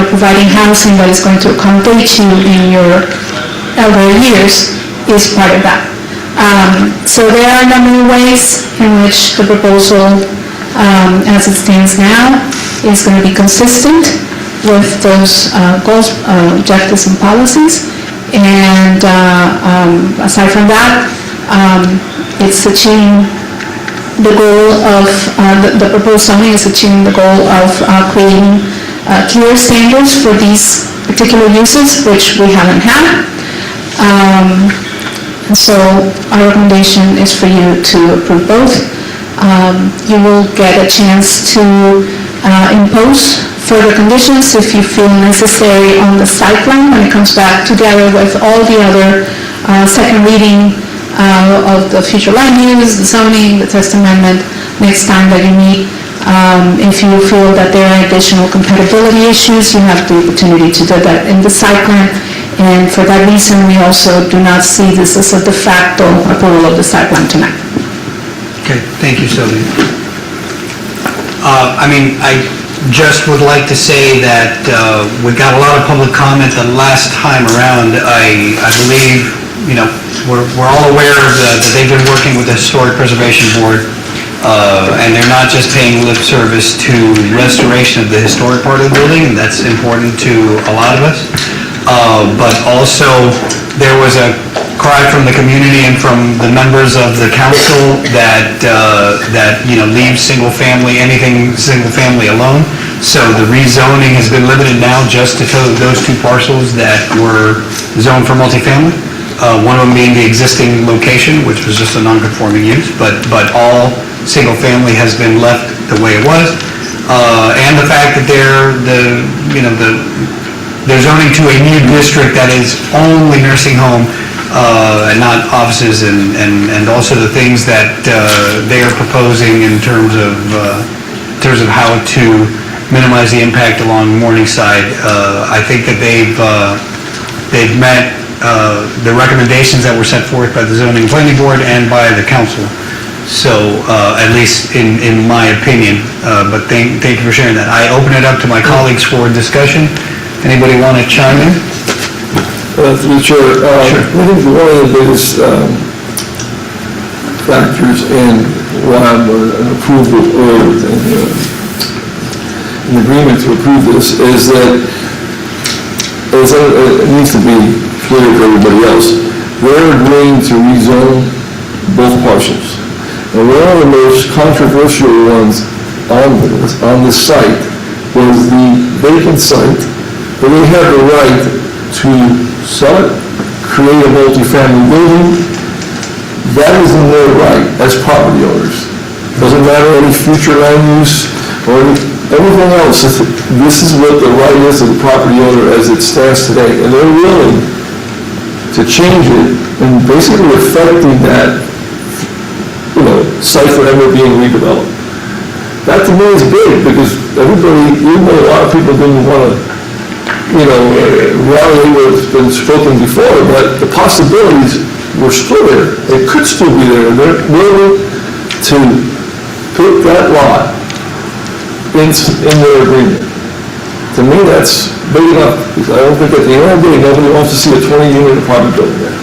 providing housing that is going to accommodate you in your elder years is part of that. So there are a number of ways in which the proposal, as it stands now, is going to be consistent with those goals, objectives, and policies. And aside from that, it's achieving the goal of, the proposed zoning is achieving the goal of creating clear standards for these particular uses, which we haven't had. So our recommendation is for you to approve both. You will get a chance to impose further conditions if you feel necessary on the site plan when it comes back together with all the other second reading of the future land use, the zoning, the text amendment, next time that you meet. If you feel that there are additional compatibility issues, you have the opportunity to do that in the site plan. And for that reason, we also do not see this as a de facto approval of the site plan tonight. Okay, thank you, Sylvia. I just would like to say that we got a lot of public comment the last time around. I believe, we're all aware that they've been working with the Historic Preservation Board, and they're not just paying lip service to restoration of the historic part of the building, and that's important to a lot of us. But also, there was a cry from the community and from the members of the council that leave anything single family alone. So the rezoning has been limited now just to those two parcels that were zoned for multifamily. One of them being the existing location, which was just a non-conforming use, but all single family has been left the way it was. And the fact that they're zoning to a new district that is only nursing home, and not offices, and also the things that they are proposing in terms of how to minimize the impact along Morningside. I think that they've met the recommendations that were set forth by the Zoning and Planning Board and by the council. So, at least in my opinion, but thank you for sharing that. I open it up to my colleagues for discussion. Anybody want to chime in? Through the chair, I think one of the biggest factors in why I'm an approval or an agreement to approve this is that it needs to be clear to everybody else. They're agreeing to rezone both parcels. And one of the most controversial ones on this site was the vacant site, but they have the right to sell it, create a multifamily building. That is in their right as property owners. Doesn't matter any future land use or everything else. This is what the right is of the property owner as it stands today. And they're willing to change it and basically affecting that, site forever being redeveloped. That to me is big because everybody, even though a lot of people didn't want to reality what's been spoken before, but the possibilities were still there. They could still be there, and they're willing to put that lot in their agreement. To me, that's big enough, because I don't think at the end of the day, nobody wants to see a 20-unit apartment building there.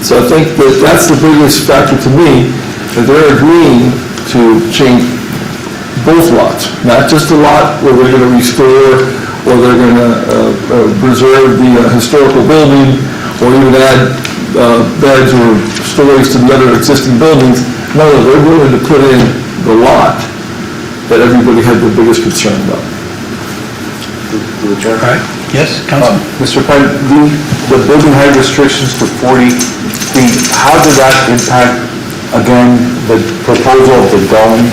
So I think that that's the biggest factor to me, that they're agreeing to change both lots, not just the lot where they're going to restore or they're going to preserve the historical building, or even add beds or stories to the other existing buildings. No, they're willing to put in the lot that everybody had the biggest concern about. All right. Yes, Councilman? Mr. Penn, the building height restrictions to 40 feet, how does that impact, again, the proposal of the dome?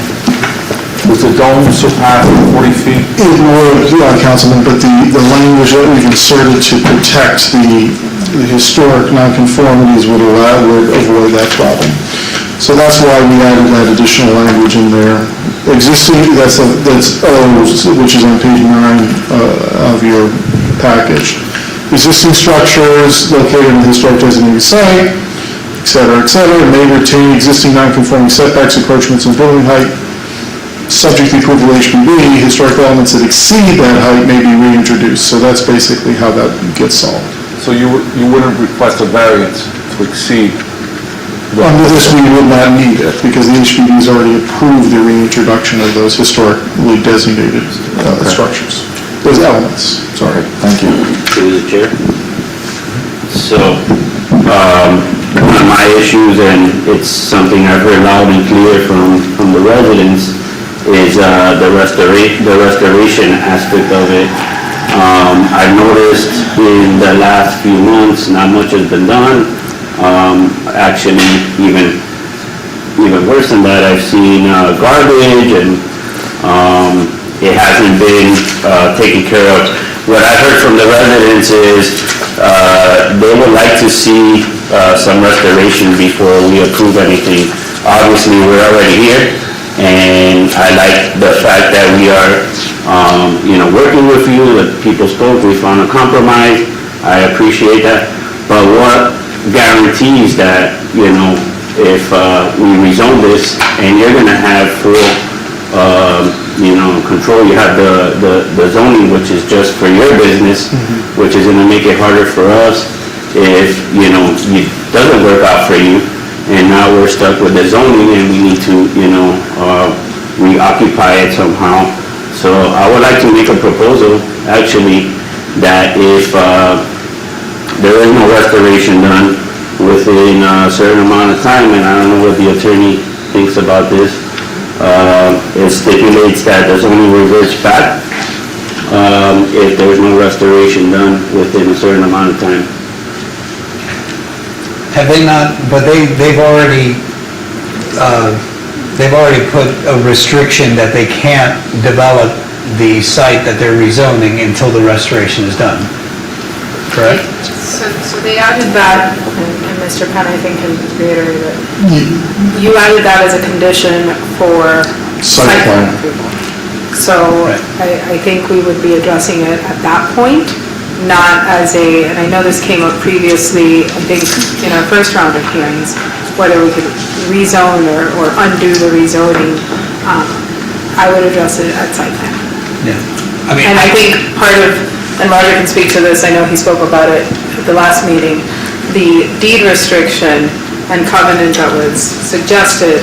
Does the dome surpass 40 feet? It would, Councilman, but the language that we've inserted to protect the the historic nonconformities would avoid that problem. So that's why we added that additional language in there. Existing, that's O, which is on page 9 of your package. Existing structures located in the historic designated site, et cetera, may retain existing non-conforming setbacks, encroachments, and building height, subject to approval of HPB. Historic elements that exceed that height may be reintroduced. So that's basically how that gets solved. So you wouldn't request a variance to exceed? Under this, we would not need it, because the HPD has already approved the reintroduction of those historically designated structures, those elements, sorry. Thank you. Through the chair. So, one of my issues, and it's something I've heard loud and clear from the residents, is the restoration aspect of it. I've noticed in the last few months, not much has been done. Actually, even worse than that, I've seen garbage, and it hasn't been taken care of. What I've heard from the residents is they would like to see some restoration before we approve anything. Obviously, we're already here, and I like the fact that we are, working with you, that people spoke, we found a compromise. I appreciate that. But what guarantees that, if we rezone this and you're gonna have full, control, you have the zoning, which is just for your business, which is gonna make it harder for us if, it doesn't work out for you, and now we're stuck with the zoning and we need to, reoccupy it somehow. So I would like to make a proposal, actually, that if there is no restoration done within a certain amount of time, and I don't know what the attorney thinks about this, it stipulates that the zoning reverts back if there's no restoration done within a certain amount of time. Have they not, but they've already put a restriction that they can't develop the site that they're rezoning until the restoration is done, correct? So they added that, and Mr. Penn, I think, can reiterate it. You added that as a condition for site plan approval. So I think we would be addressing it at that point, not as and I know this came up previously, I think, in our first round of hearings, whether we could rezone or undo the rezoning. I would address it at site plan. Yeah. And I think part of, and Roger can speak to this, I know he spoke about it at the last meeting, the deed restriction and covenant that was suggested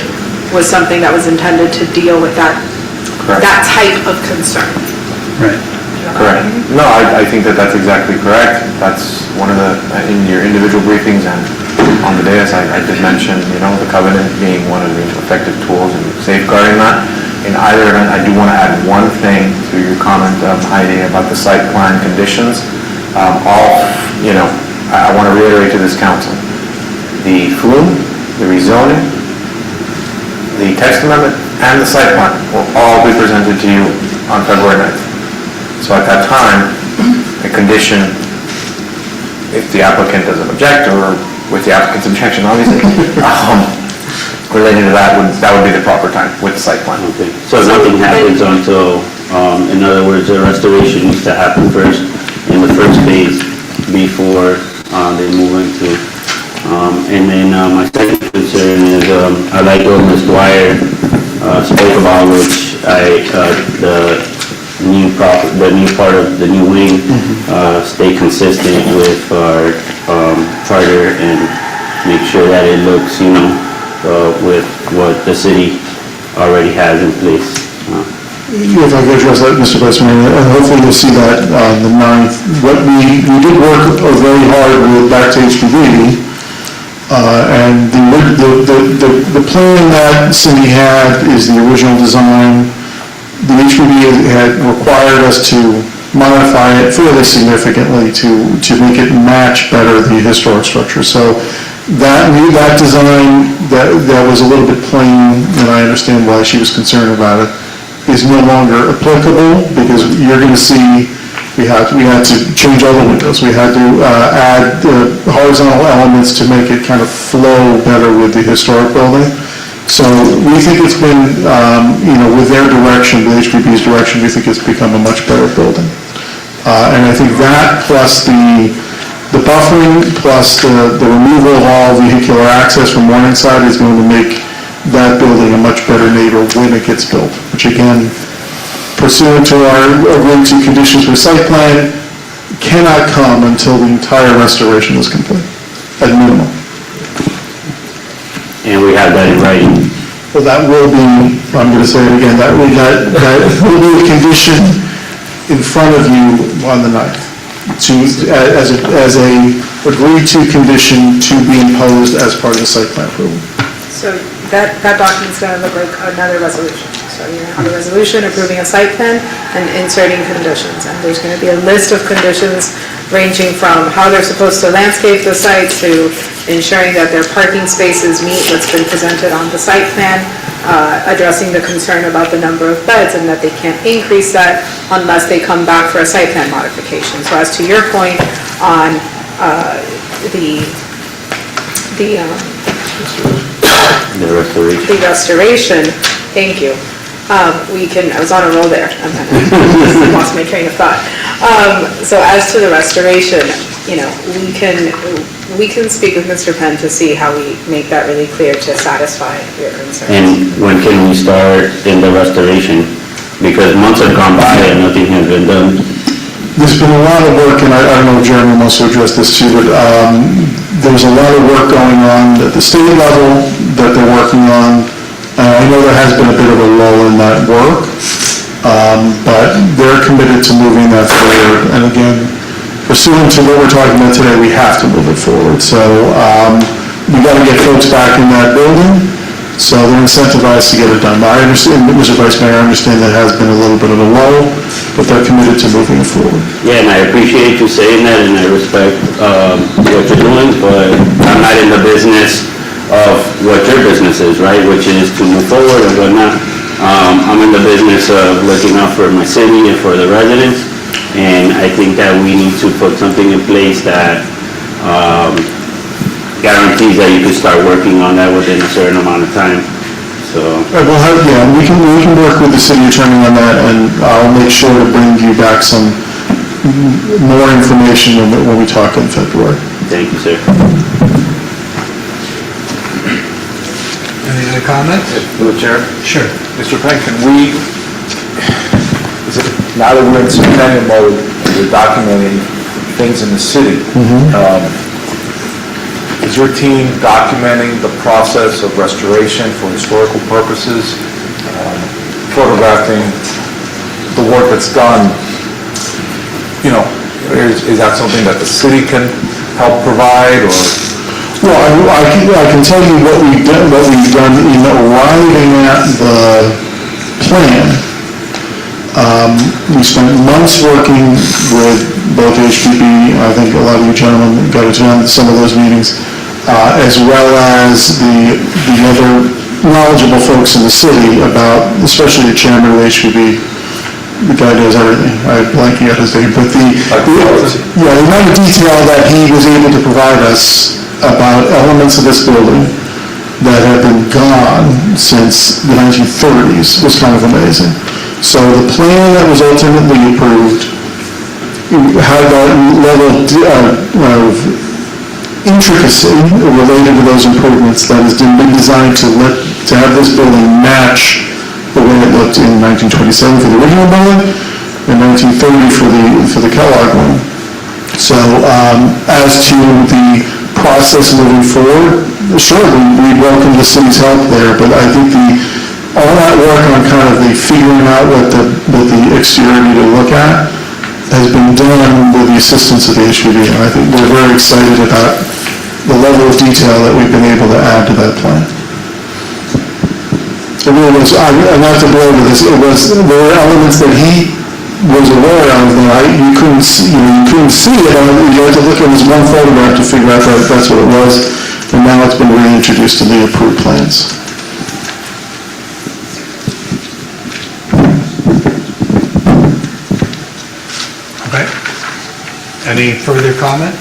was something that was intended to deal with that type of concern. Right. Correct. No, I think that that's exactly correct. That's one of the, in your individual briefings and on the dais, I did mention, the covenant being one of the effective tools in safeguarding that. In either event, I do want to add one thing to your comment, Heidi, about the site plan conditions. I want to reiterate to this council, the flume, the rezoning, the text amendment, and the site plan will all be presented to you on February 9th. So at that time, a condition, if the applicant doesn't object, or with the applicant's objection, obviously, related to that would be the proper time with the site plan. Okay. So nothing happens until, in other words, the restoration needs to happen first in the first phase before they move into. And then my second concern is I like what Ms. Dwyer spoke about, which the new part of the new wing stay consistent with our charter and make sure that it looks, with what the city already has in place. If I could address that, Mr. Vice Mayor, and hopefully you'll see that on the 9th. What we did work very hard with back to HPD, and the plan that Cindy had is the original design. The HPD had required us to modify it fairly significantly to make it match better the historic structure. So that design that was a little bit plain, and I understand why she was concerned about it, is no longer applicable, because you're going to see We had to change all the windows. We had to add horizontal elements to make it kind of flow better with the historic building. So we think it's been, with their direction, the HPP's direction, we think it's become a much better building. And I think that plus the buffering plus the removal of all vehicular access from Morningside is going to make that building a much better neighbor when it gets built, which again, pursuant to our agreed to conditions for site plan, cannot come until the entire restoration is complete, at minimum. And we have that in writing. Well, that will be, I'm going to say it again, that will be a condition in front of you on the 9th, as a agreed to condition to be imposed as part of the site plan approval. So that document's going to look like another resolution. So you're going to have a resolution approving a site plan and inserting conditions. And there's going to be a list of conditions ranging from how they're supposed to landscape the site to ensuring that their parking spaces meet what's been presented on the site plan, addressing the concern about the number of beds and that they can't increase that unless they come back for a site plan modification. So as to your point on the restoration, thank you. I was on a roll there, and then I lost my train of thought. So as to the restoration, we can speak with Mr. Penn to see how we make that really clear to satisfy your concerns. And when can we start in the restoration? Because months have gone by and nothing has been done. There's been a lot of work, and I don't know if Jeremy wants to address this too, but there's a lot of work going on at the state level that they're working on. I know there has been a bit of a lull in that work, but they're committed to moving that forward. And again, pursuant to what we're talking about today, we have to move it forward. So we got to get folks back in that building, so they're incentivized to get it done. But I understand, Mr. Vice Mayor, I understand that has been a little bit of a lull, but they're committed to moving it forward. Yeah, and I appreciate you saying that, and I respect what you're doing, but I'm not in the business of what your business is, right, which is to move forward and whatnot. I'm in the business of looking out for my city and for the residents, and I think that we need to put something in place that guarantees that you can start working on that within a certain amount of time. So We can work with the city attorney on that, and I'll make sure to bring you back some more information when we talk in February. thank you, sir. Any other comments? Through the chair. Sure. Mr. Penn, now that we're in centennial mode, we're documenting things in the city, is your team documenting the process of restoration for historical purposes, photographing the work that's done? Is that something that the city can help provide, or? Well, I can tell you what we've done in arriving at the plan. We spent months working with both HPP, I think a lot of you gentlemen got to attend some of those meetings, as well as the other knowledgeable folks in the city about, especially the chairman of HPP, the guy does everything. I'm blanking out his name, but the amount of detail that he was able to provide us about elements of this building that have been gone since the 1930s was kind of amazing. So the plan that was ultimately approved had that level of intricacy related to those improvements that has been designed to have this building match the way it looked in 1927 for the original building and 1930 for the Kellogg one. So as to the process moving forward, sure, we welcome the city's help there, but I think all that work on kind of the figuring out what the exterior need to look at has been done with the assistance of the HPD, and I think we're very excited about the level of detail that we've been able to add to that plan. It really was, not to blow over this, there were elements that he was aware of that you couldn't see it. You had to look at this one photograph to figure out that that's what it was, and now it's been reintroduced in the approved plans. Okay. Any further comment?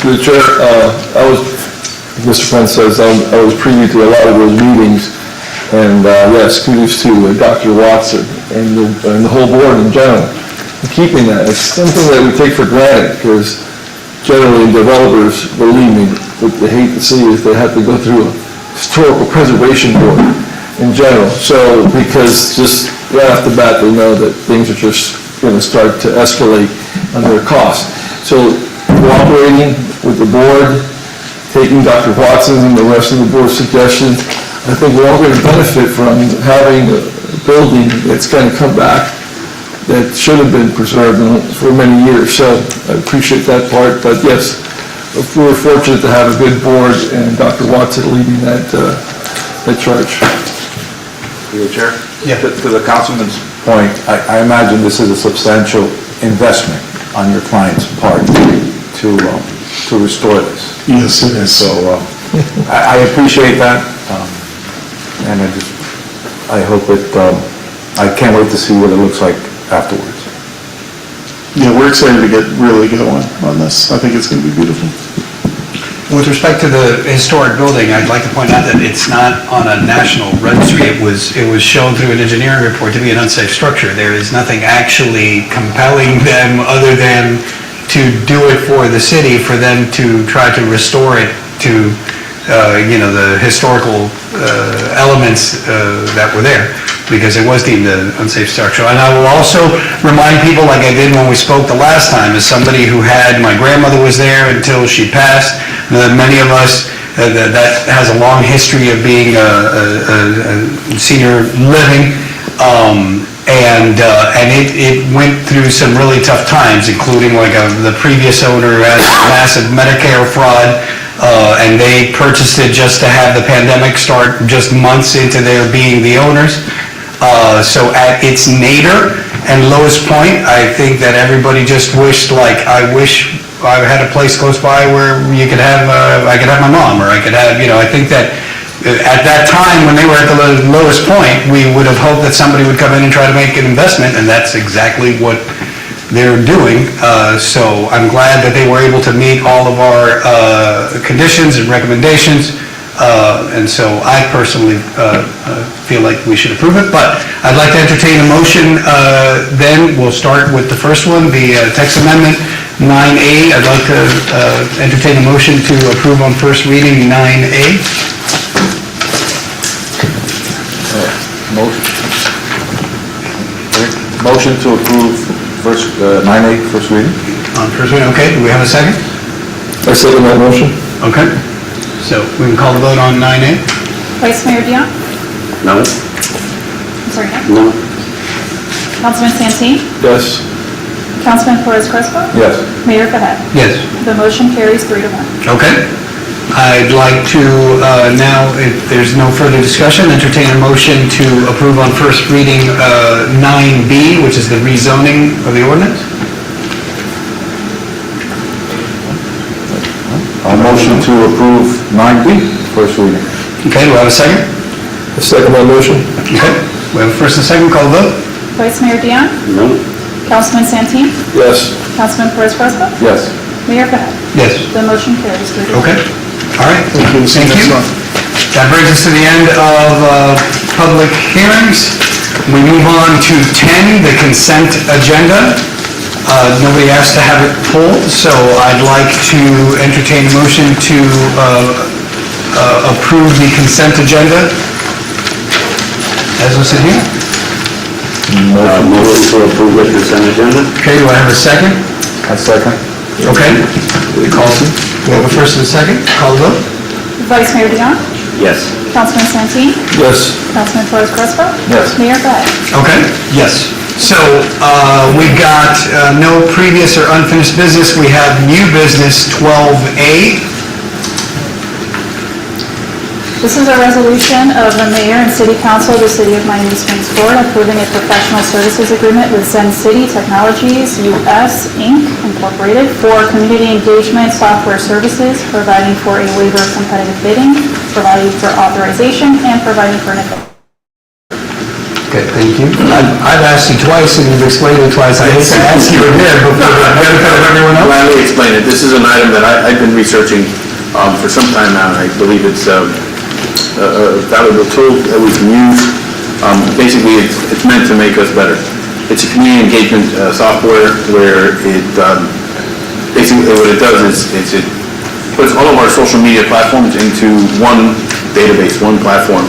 To the chair, Mr. Prince says, I was privy to a lot of those meetings, and yes, kudos to Dr. Watson and the whole board in general for keeping that. It's something that we take for granted, because generally developers, believe me, what they hate to see is they have to go through a historical preservation board in general. So, because just right off the bat, they know that things are just going to start to escalate on their cost. So, cooperating with the board, taking Dr. Watson's and the rest of the board's suggestions, I think we're all going to benefit from having a building that's going to come back that should have been preserved for many years. So I appreciate that part, but yes, we're fortunate to have a good board and Dr. Watson leading that charge. Through the chair? Yeah. To the councilman's point, I imagine this is a substantial investment on your client's part to restore this. Yes, it is. So I appreciate that, and I hope I can't wait to see what it looks like afterwards. Yeah, we're excited to get really going on this. I think it's going to be beautiful. With respect to the historic building, I'd like to point out that it's not on a national registry. It was shown through an engineering report to be an unsafe structure. There is nothing actually compelling them other than to do it for the city, for them to try to restore it to, the historical elements that were there, because it was deemed an unsafe structure. And I will also remind people, like I did when we spoke the last time, as somebody who my grandmother was there until she passed. Many of us, that has a long history of being senior living, and it went through some really tough times, including the previous owner had massive Medicare fraud, and they purchased it just to have the pandemic start just months into their being the owners. So at its nadir and lowest point, I think that everybody just wished, I wish I had a place close by where I could have my mom, or I could have, I think that at that time, when they were at the lowest point, we would have hoped that somebody would come in and try to make an investment, and that's exactly what they're doing. So I'm glad that they were able to meet all of our conditions and recommendations. And so I personally feel like we should approve it, but I'd like to entertain a motion. Then we'll start with the first one, the text amendment 9A. I'd like to entertain a motion to approve on first reading 9A. Motion to approve 9A, first reading? On first reading, okay. Do we have a second? I second that motion. Okay. So we can call the vote on 9A. Vice Mayor Dion? No? I'm sorry, No? no? Councilman Santeen? Yes. Councilman Flores Crespo? Yes. Mayor Fahed? Yes. The motion carries 3-1. Okay. I'd like to now, if there's no further discussion, entertain a motion to approve on first reading 9B, which is the rezoning of the ordinance. A motion to approve 9B, first reading. Okay, do I have a second? I second that motion. Okay. We have a first and second, call the vote. Vice Mayor Dion? No? Councilman Santeen? Yes. Councilman Flores Crespo? Yes. Mayor Fahed? Yes. The motion carries 3-1. Okay. All right. Thank you. See you Thank next you. month. That brings us to the end of public hearings. We move on to 10, the consent agenda. Nobody asked to have it pulled, so I'd like to entertain a motion to approve the consent agenda as listed here. Motion to approve the consent agenda? Okay, do I have a second? A second. Okay. We have a first and a second. Call the vote. Vice Mayor Dion? Yes. Councilman Santeen? Yes. Councilman Flores Crespo? Yes. Mayor Fahed? Okay, yes. So, we've got no previous or unfinished business. We have new business 12A. This is a resolution of the mayor and city council of the city of Miami Springs, Florida, approving a professional services agreement with Zen City Technologies US, Inc., Incorporated, for community engagement software services, providing for a waiver of competitive bidding, providing for authorization, and providing for Okay, thank you. I've asked you twice and you've explained it twice. I hate to ask you again, but for the benefit of everyone else. Let me explain it. This is an item that I've been researching for some time now, and I believe it's a valuable tool that we can use. Basically, it's meant to make us better. It's a community engagement software where it, basically what it does is it puts all of our social media platforms into one database, one platform.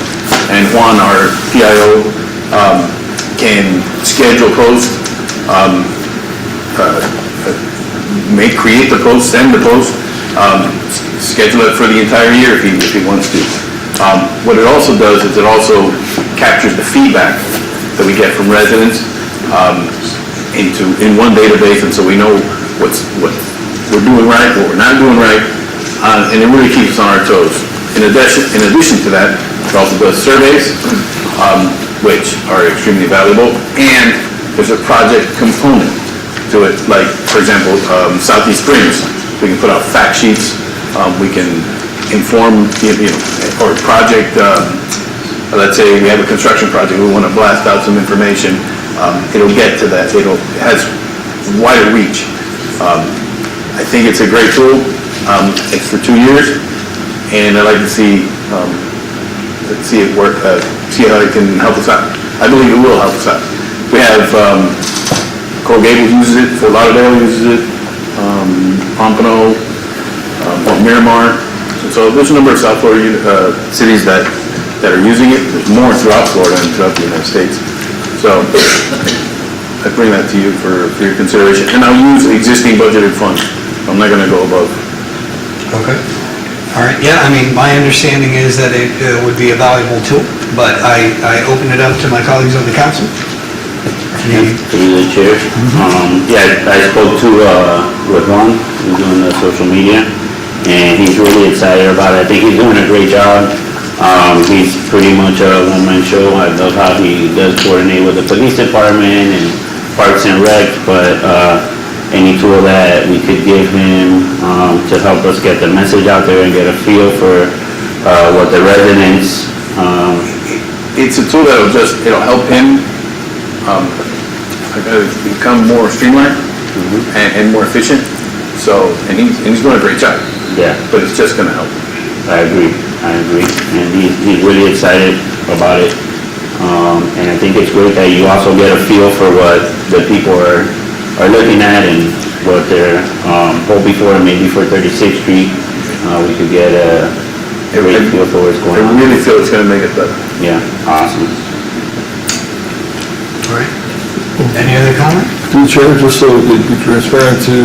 And Juan, our PIO, can schedule posts, create the post, send the post, schedule it for the entire year if he wants to. What it also does is it also captures the feedback that we get from residents in one database, and so we know what we're doing right, what we're not doing right, and it really keeps us on our toes. In addition to that, it also does surveys, which are extremely valuable, and there's a project component to it, like, for example, Southeast Springs. We can put out fact sheets, we can inform, or project, let's say we have a construction project, we want to blast out some information, it'll get to that, it has wider reach. I think it's a great tool. It's for 2 years, and I'd like to see it work, see how it can help us out. I believe it will help us out. We have, Coral Gables uses it, Fort Lauderdale uses it, Pompano, Miramar. So there's a number of South Florida cities that are using it. There's more throughout Florida and throughout the United States. So I bring that to you for your consideration. And I'll use existing budgeted funds. I'm not going to go above. Okay. All right, yeah, I mean, my understanding is that it would be a valuable tool, but I open it up to my colleagues on the council. Through the chair. Yeah, I spoke to with Juan, who's doing the social media, and he's really excited about it. I think he's doing a great job. He's pretty much a one-man show. I love how he does coordinate with the police department and Parks and Rec, but any tool that we could give him to help us get the message out there and get a feel for what the residents... It's a tool it'll help him become more streamlined and more efficient. So, and he's doing a great job. Yeah. But it's just gonna help. I agree. And he's really excited about it. And I think it's great that you also get a feel for what the people are looking at and what they're hoping for. Maybe for 36th Street, we could get a great feel for what's going on. I really feel it's gonna make it better. Yeah, awesome. All right. Any other comment? Through the chair, just so we can be transparent to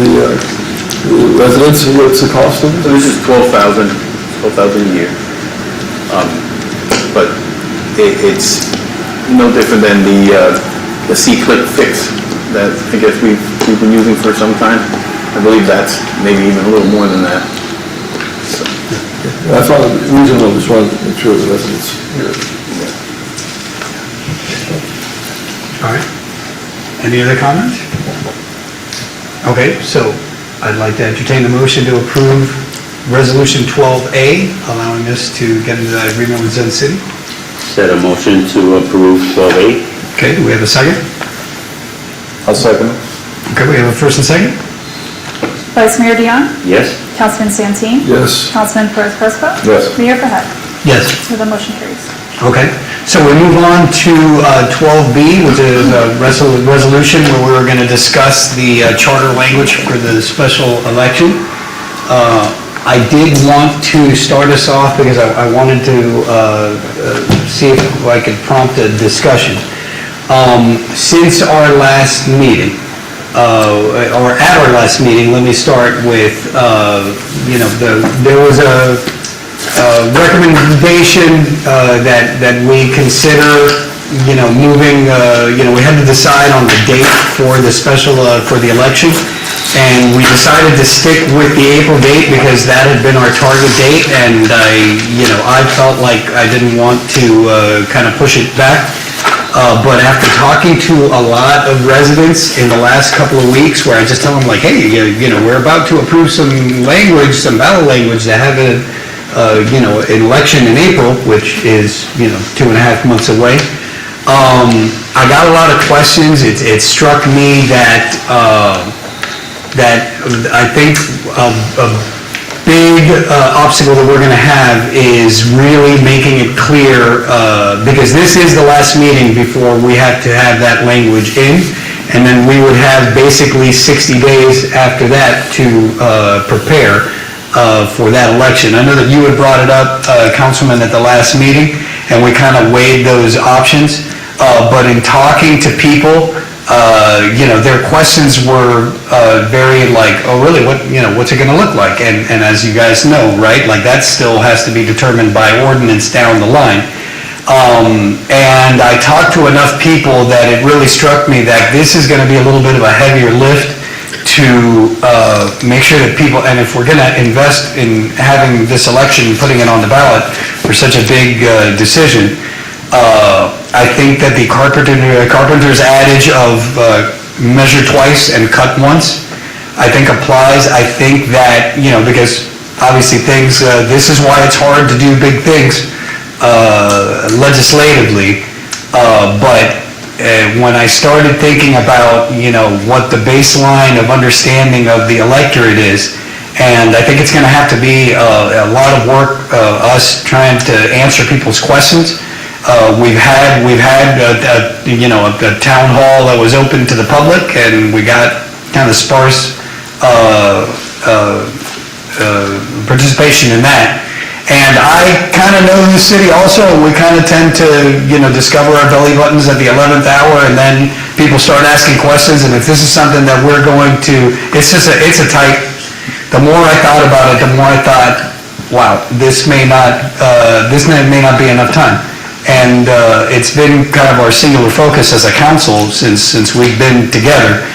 the residents, what's the cost of it? So this is $12,000 a year. But it's no different than the C-Click fix that I guess we've been using for some time. I believe that's maybe even a little more than that. I found it reasonable, just wanted to make sure the residents hear it. All right. Any other comments? Okay, so I'd like to entertain the motion to approve Resolution 12A, allowing us to get into that agreement with Zen City. Set a motion to approve 12A. Okay, do we have a second? I'll second it. Okay, we have a first and second? Vice Mayor Dion? Yes? Councilman Santeen? Yes. Councilman Perez Crespo? Yes. Mayor Fahed? Yes. So the motion carries. Okay, so we move on to 12B, which is a resolution where we're going to discuss the charter language for the special election. I did want to start us off because I wanted to see if I could prompt a discussion. Since our last meeting, or at our last meeting, let me start with, there was a recommendation that we consider, moving, we had to decide on the date for the special, for the election, and we decided to stick with the April date because that had been our target date, and I felt like I didn't want to kind of push it back. But after talking to a lot of residents in the last couple of weeks, where I just tell them like, hey, we're about to approve some language, some ballot language to have an election in April, which is, 2.5 months away. I got a lot of questions. It struck me that, that I think a big obstacle that we're going to have is really making it clear, because this is the last meeting before we have to have that language in, and then we would have basically 60 days after that to prepare for that election. I know that you had brought it up, Councilman, at the last meeting, and we kind of weighed those options. But in talking to people, their questions were very like, oh, really, what's it going to look like? And as you guys know, right, like that still has to be determined by ordinance down the line. And I talked to enough people that it really struck me that this is going to be a little bit of a heavier lift to make sure that people, and if we're going to invest in having this election, putting it on the ballot for such a big decision, I think that the carpenter's adage of measure twice and cut once, I think applies. I think that, because obviously things, this is why it's hard to do big things legislatively, but when I started thinking about, what the baseline of understanding of the electorate is, and I think it's going to have to be a lot of work, us trying to answer people's questions. We've had a town hall that was open to the public, and we got kind of sparse participation in that. And I kind of know the city also. We kind of tend to, discover our belly buttons at the 11th hour, and then people start asking questions. And if this is something that we're going to, it's a tight. The more I thought about it, the more I thought, wow, this may not be enough time. And it's been kind of our singular focus as a council since we've been together.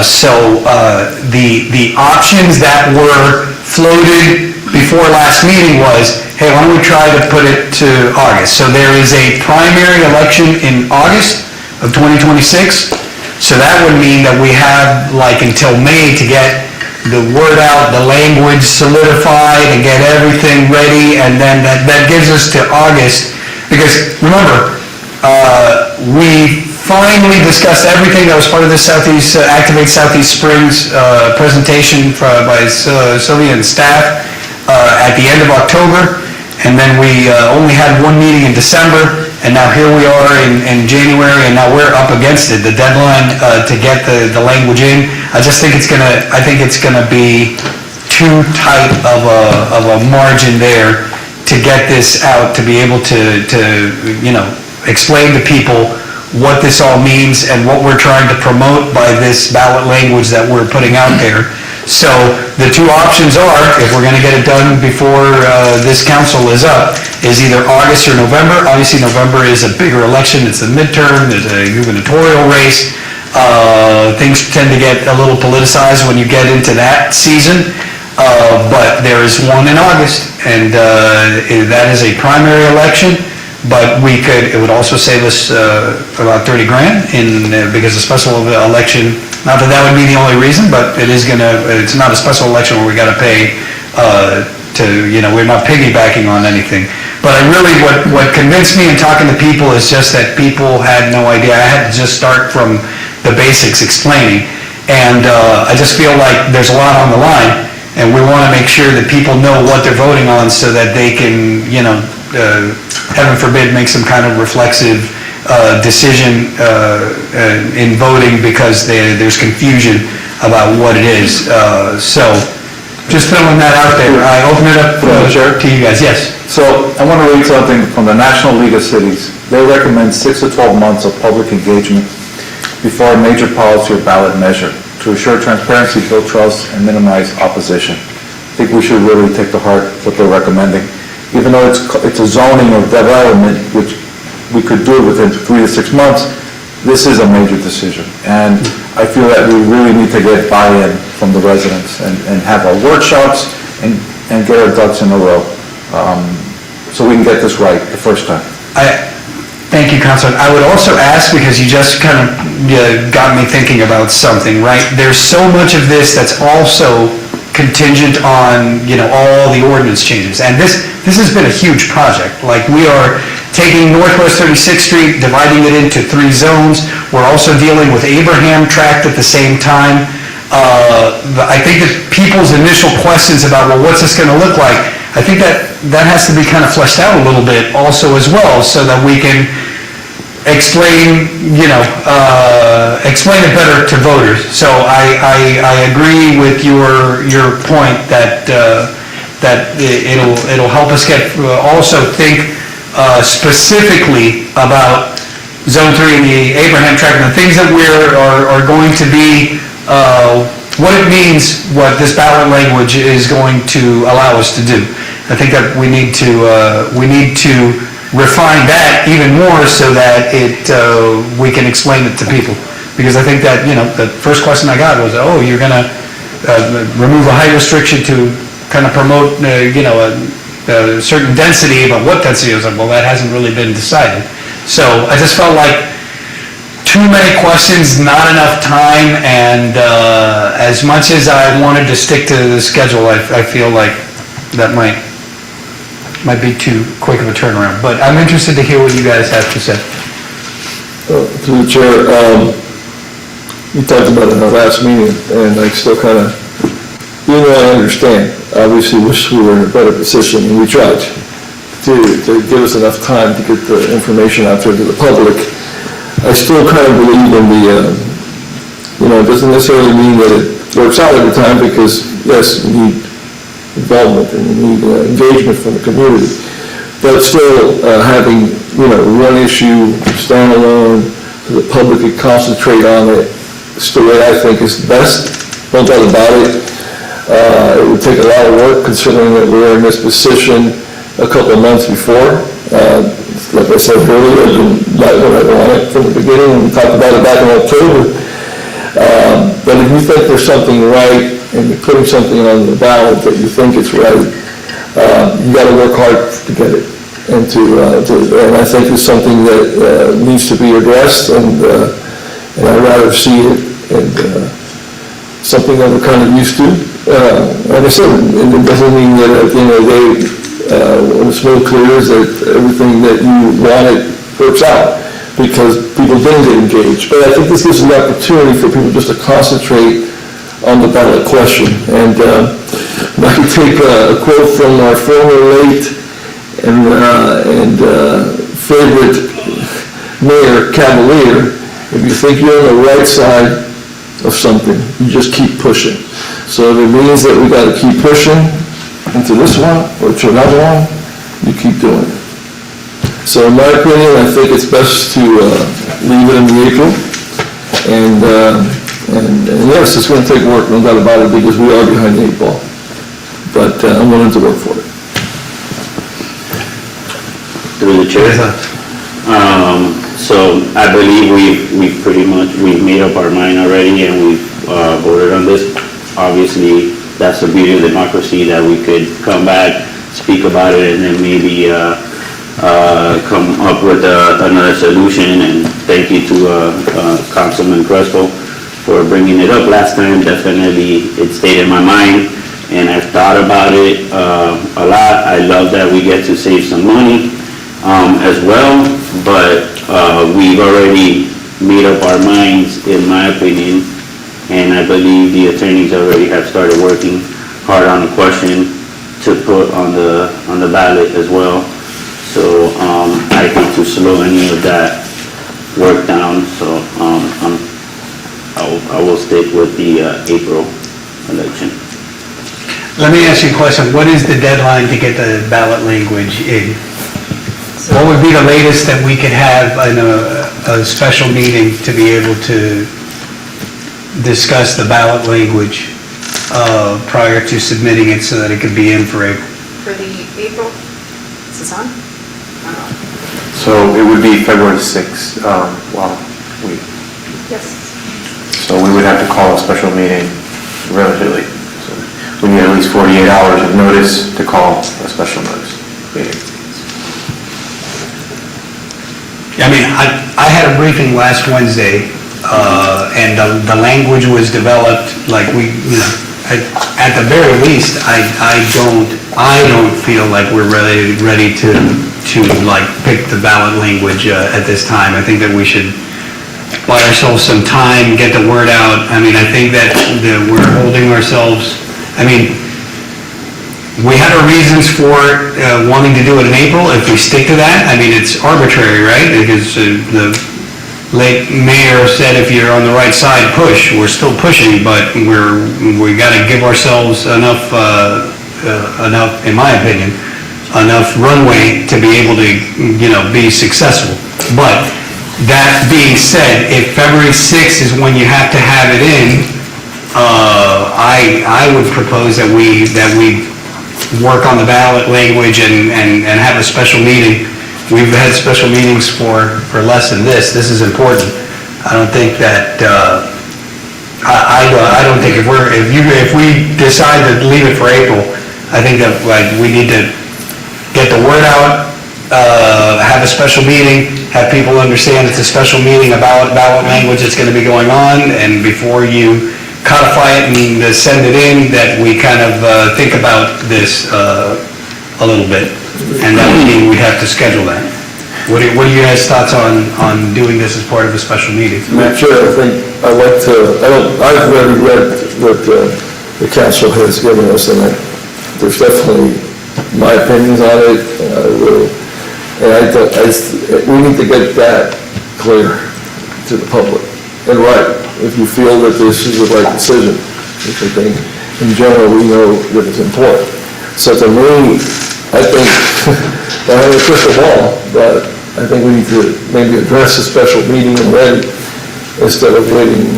So the options that were floated before last meeting was, hey, why don't we try to put it to August? So there is a primary election in August of 2026. So that would mean that we have until May to get the word out, the language solidified, and get everything ready, and then that gives us to August. Because remember, we finally discussed everything that was part of this Activate Southeast Springs presentation by Sylvia and staff at the end of October, and then we only had one meeting in December, and now here we are in January, and now we're up against it. The deadline to get the language in, I think it's gonna be too tight of a margin there to get this out, to be able to explain to people what this all means and what we're trying to promote by this ballot language that we're putting out there. So the two options are, if we're going to get it done before this council is up, is either August or November. Obviously, November is a bigger election. It's a midterm. There's a gubernatorial race. Things tend to get a little politicized when you get into that season. But there is one in August, and that is a primary election, but it would also save us about 30 grand because a special election, not that that would be the only reason, but it's not a special election where we got to pay we're not piggybacking on anything. But what convinced me in talking to people is just that people had no idea. I had to just start from the basics explaining, and I just feel like there's a lot on the line. And we want to make sure that people know what they're voting on so that they can, heaven forbid, make some kind of reflexive decision in voting because there's confusion about what it is. So just throwing that out there. I open it up to you guys. Yes. So I want to read something from the National League of Cities. They recommend 6 to 12 months of public engagement before a major policy or ballot measure to assure transparency, build trust, and minimize opposition. I think we should really take to heart what they're recommending. Even though it's a zoning or development, which we could do it within 3 to 6 months, this is a major decision. And I feel that we really need to get buy-in from the residents and have our workshops and get our ducks in a row so we can get this right the first time. Thank you, Councilman. I would also ask, because you just kind of got me thinking about something, right? There's so much of this that's also contingent on, all the ordinance changes. And this has been a huge project. Like, we are taking Northwest 36th Street, dividing it into 3 zones. We're also dealing with Abraham Tract at the same time. I think that people's initial questions about, well, what's this going to look like? I think that has to be kind of fleshed out a little bit also as well, so that we can explain, explain it better to voters. So I agree with your point that it'll help us also think specifically about Zone 3 and the Abraham Tract and the things that are going to be, what it means, what this ballot language is going to allow us to do. I think that we need to refine that even more so that we can explain it to people. Because I think that, the first question I got was, oh, you're going to remove a height restriction to kind of promote, a certain density, but what density? I was like, well, that hasn't really been decided. So I just felt like too many questions, not enough time, and as much as I wanted to stick to the schedule, I feel like that might be too quick of a turnaround. But I'm interested to hear what you guys have to say. Through the chair, you talked about it in our last meeting, and I still kind of, even though I understand, obviously wish we were in a better position, and we tried to give us enough time to get the information out there to the public. I still kind of believe in it doesn't necessarily mean that it works out every time, because yes, you need involvement and you need engagement from the community. But still having, one issue standalone, so the public could concentrate on it, it's the way I think is best, no doubt about it. It would take a lot of work considering that we were in this position a couple of months before. Like I said earlier, I didn't like what I wanted from the beginning, and we talked about it back in October. But if you think there's something right, and you're putting something on the ballot that you think is right, you got to work hard to get it. And I think it's something that needs to be addressed, and I'd rather see it and something that we're kind of used to. Like I said, it doesn't mean that at the end of the day, when it's real clear is that everything that you wanted works out, because people didn't get engaged. But I think this gives an opportunity for people just to concentrate on the ballot question. And I can take a quote from our former late and favorite Mayor Cavalier: if you think you're on the right side of something, you just keep pushing. So if it means that we got to keep pushing into this one or to another one, you keep doing it. So in my opinion, I think it's best to leave it in the April. And yes, it's going to take work, no doubt about it, because we are behind the 8 ball. But I'm willing to work for it. Through the chair. So I believe we've made up our mind already, and we've voted on this. Obviously, that's the beauty of democracy, that we could come back, speak about it, and then maybe come up with another solution. And thank you to Councilman Crespo for bringing it up last time. Definitely, it stayed in my mind, and I've thought about it a lot. I love that we get to save some money as well, but we've already made up our minds, in my opinion, and I believe the attorneys already have started working hard on the question to put on the ballot as well. So I think to slow any of that work down, so I will stick with the April election. Let me ask you a question. What is the deadline to get the ballot language in? What would be the latest that we could have in a special meeting to be able to discuss the ballot language prior to submitting it so that it could be in for April? For the April, is this on? So it would be February 6th, Yes. so we would have to call a special meeting relatively. So we need at least 48 hours of notice to call a special notice meeting. I mean, I had a briefing last Wednesday, and the language was developed, like at the very least, I don't feel like we're ready to like pick the ballot language at this time. I think that we should buy ourselves some time, get the word out. I mean, I think that we're holding ourselves, I mean, we had our reasons for wanting to do it in April. If we stick to that, I mean, it's arbitrary, right? Because the late mayor said if you're on the right side, push. We're still pushing, but we got to give ourselves enough, in my opinion, enough runway to be able to, be successful. But that being said, if February 6th is when you have to have it in, I would propose that we work on the ballot language and have a special meeting. We've had special meetings for less than this. This is important. I don't think that, I don't think if we decide to leave it for April, I think that we need to get the word out, have a special meeting, have people understand it's a special meeting about ballot language that's going to be going on, and before you codify it and send it in, that we kind of think about this a little bit, and that meeting, we have to schedule that. What are you guys' thoughts on doing this as part of a special meeting? Madam Chair, I think I'd like to, I've already read what the council has given us, and there's definitely my opinions on it, and we need to get that clear to the public and right, if you feel that this is the right decision, which I think in general we know that it's important. So to me, I think, I have a crystal ball, but I think we need to maybe address a special meeting already instead of waiting,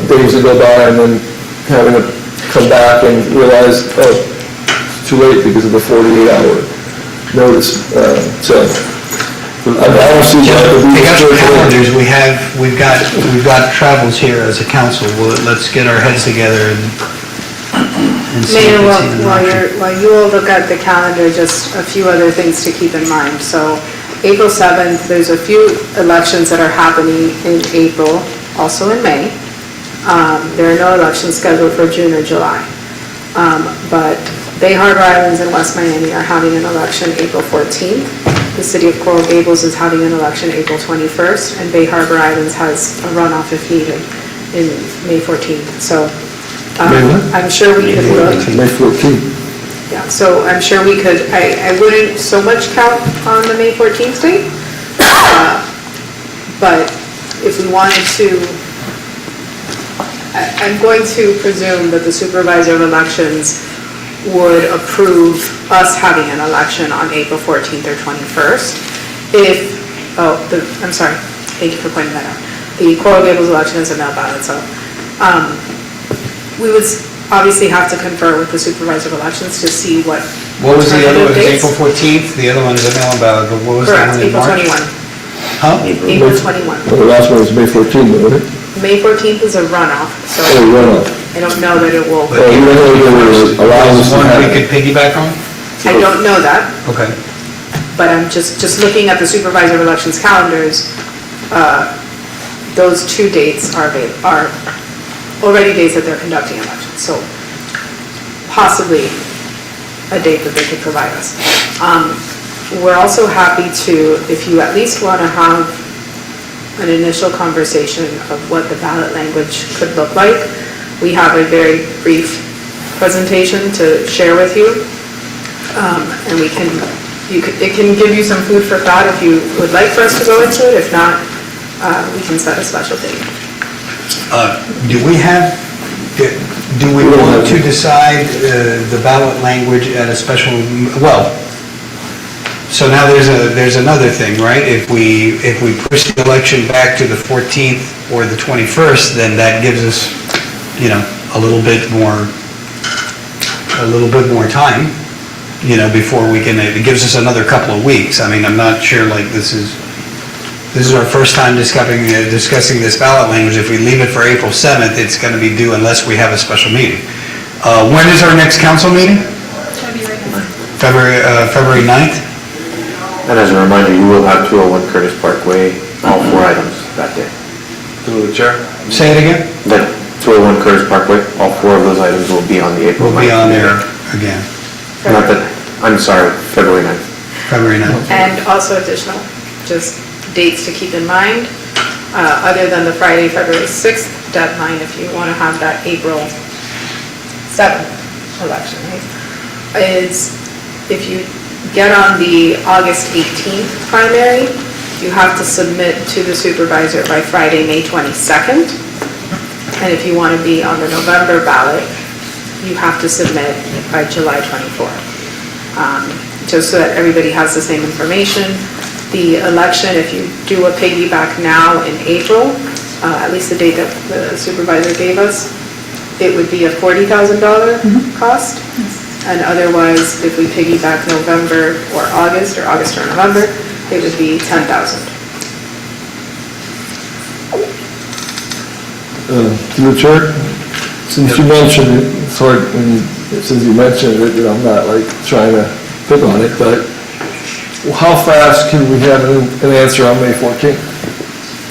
days to go by and then having to come back and realize, oh, it's too late because of the 48-hour notice. I don't see why it would be. Take out your calendars, we've got travels here as a council. Let's get our heads together and see. Mayor, if it's even an option. while you all look at the calendar, just a few other things to keep in mind. So April 7th, there's a few elections that are happening in April, also in May. There are no elections scheduled for June or July. But Bay Harbor Islands and West Miami are having an election April 14th. The city of Coral Gables is having an election April 21st, and Bay Harbor Islands has a runoff if needed in May 14th. So I'm sure we could look. May 14th. Yeah, so I'm sure we could, I wouldn't so much count on the May 14th date, but if we wanted to, I'm going to presume that the supervisor of elections would approve us having an election on April 14th or 21st. I'm sorry, thank you for pointing that out. The Coral Gables election is a mail ballot, so we would obviously have to confer with the supervisor of elections to see what. What was the other one? It was dates. April 14th, the other one is a mail-in ballot, but what was that Correct, one in April March? 21. Huh? April 21. Well, the last one was May 14th, wasn't it? May 14th is a runoff, so Oh, runoff. I don't know that it will. Oh, you don't know if it allows us to One have we it. could piggyback on? I don't know that, Okay. but I'm just looking at the supervisor of elections calendars. Those two dates are already dates that they're conducting elections, so possibly a date that they could provide us. We're also happy to, if you at least want to have an initial conversation of what the ballot language could look like, we have a very brief presentation to share with you. And it can give you some food for thought if you would like for us to go into it. If not, we can set a special date. Do we want to decide the ballot language at a special, so now there's another thing, right? If we push the election back to the 14th or the 21st, then that gives us, a little bit more time, before we can, it gives us another couple of weeks. I mean, I'm not sure, this is our first time discussing this ballot language. If we leave it for April 7th, it's going to be due unless we have a special meeting. When is our next council meeting? February 9th? And as a reminder, you will have 201 Curtis Parkway, all 4 items that day. Through the chair. Say it again? Then 201 Curtis Parkway, all 4 of those items will be on the April 9th. We'll be on there again. Not that, I'm sorry, February 9th. February 9th. And also additional, just dates to keep in mind, other than the Friday, February 6th deadline, if you want to have that April 7th election, right? Is if you get on the August 18th primary, you have to submit to the supervisor by Friday, May 22nd. And if you want to be on the November ballot, you have to submit by July 24th. Just so that everybody has the same information. The election, if you do a piggyback now in April, at least the date that the supervisor gave us, it would be a $40,000 cost. And otherwise, if we piggyback November or August or November, it would be $10,000. Through the chair, since you mentioned it, sorry, since you mentioned it, that I'm not like trying to pick on it, but how fast can we have an answer on May 14th?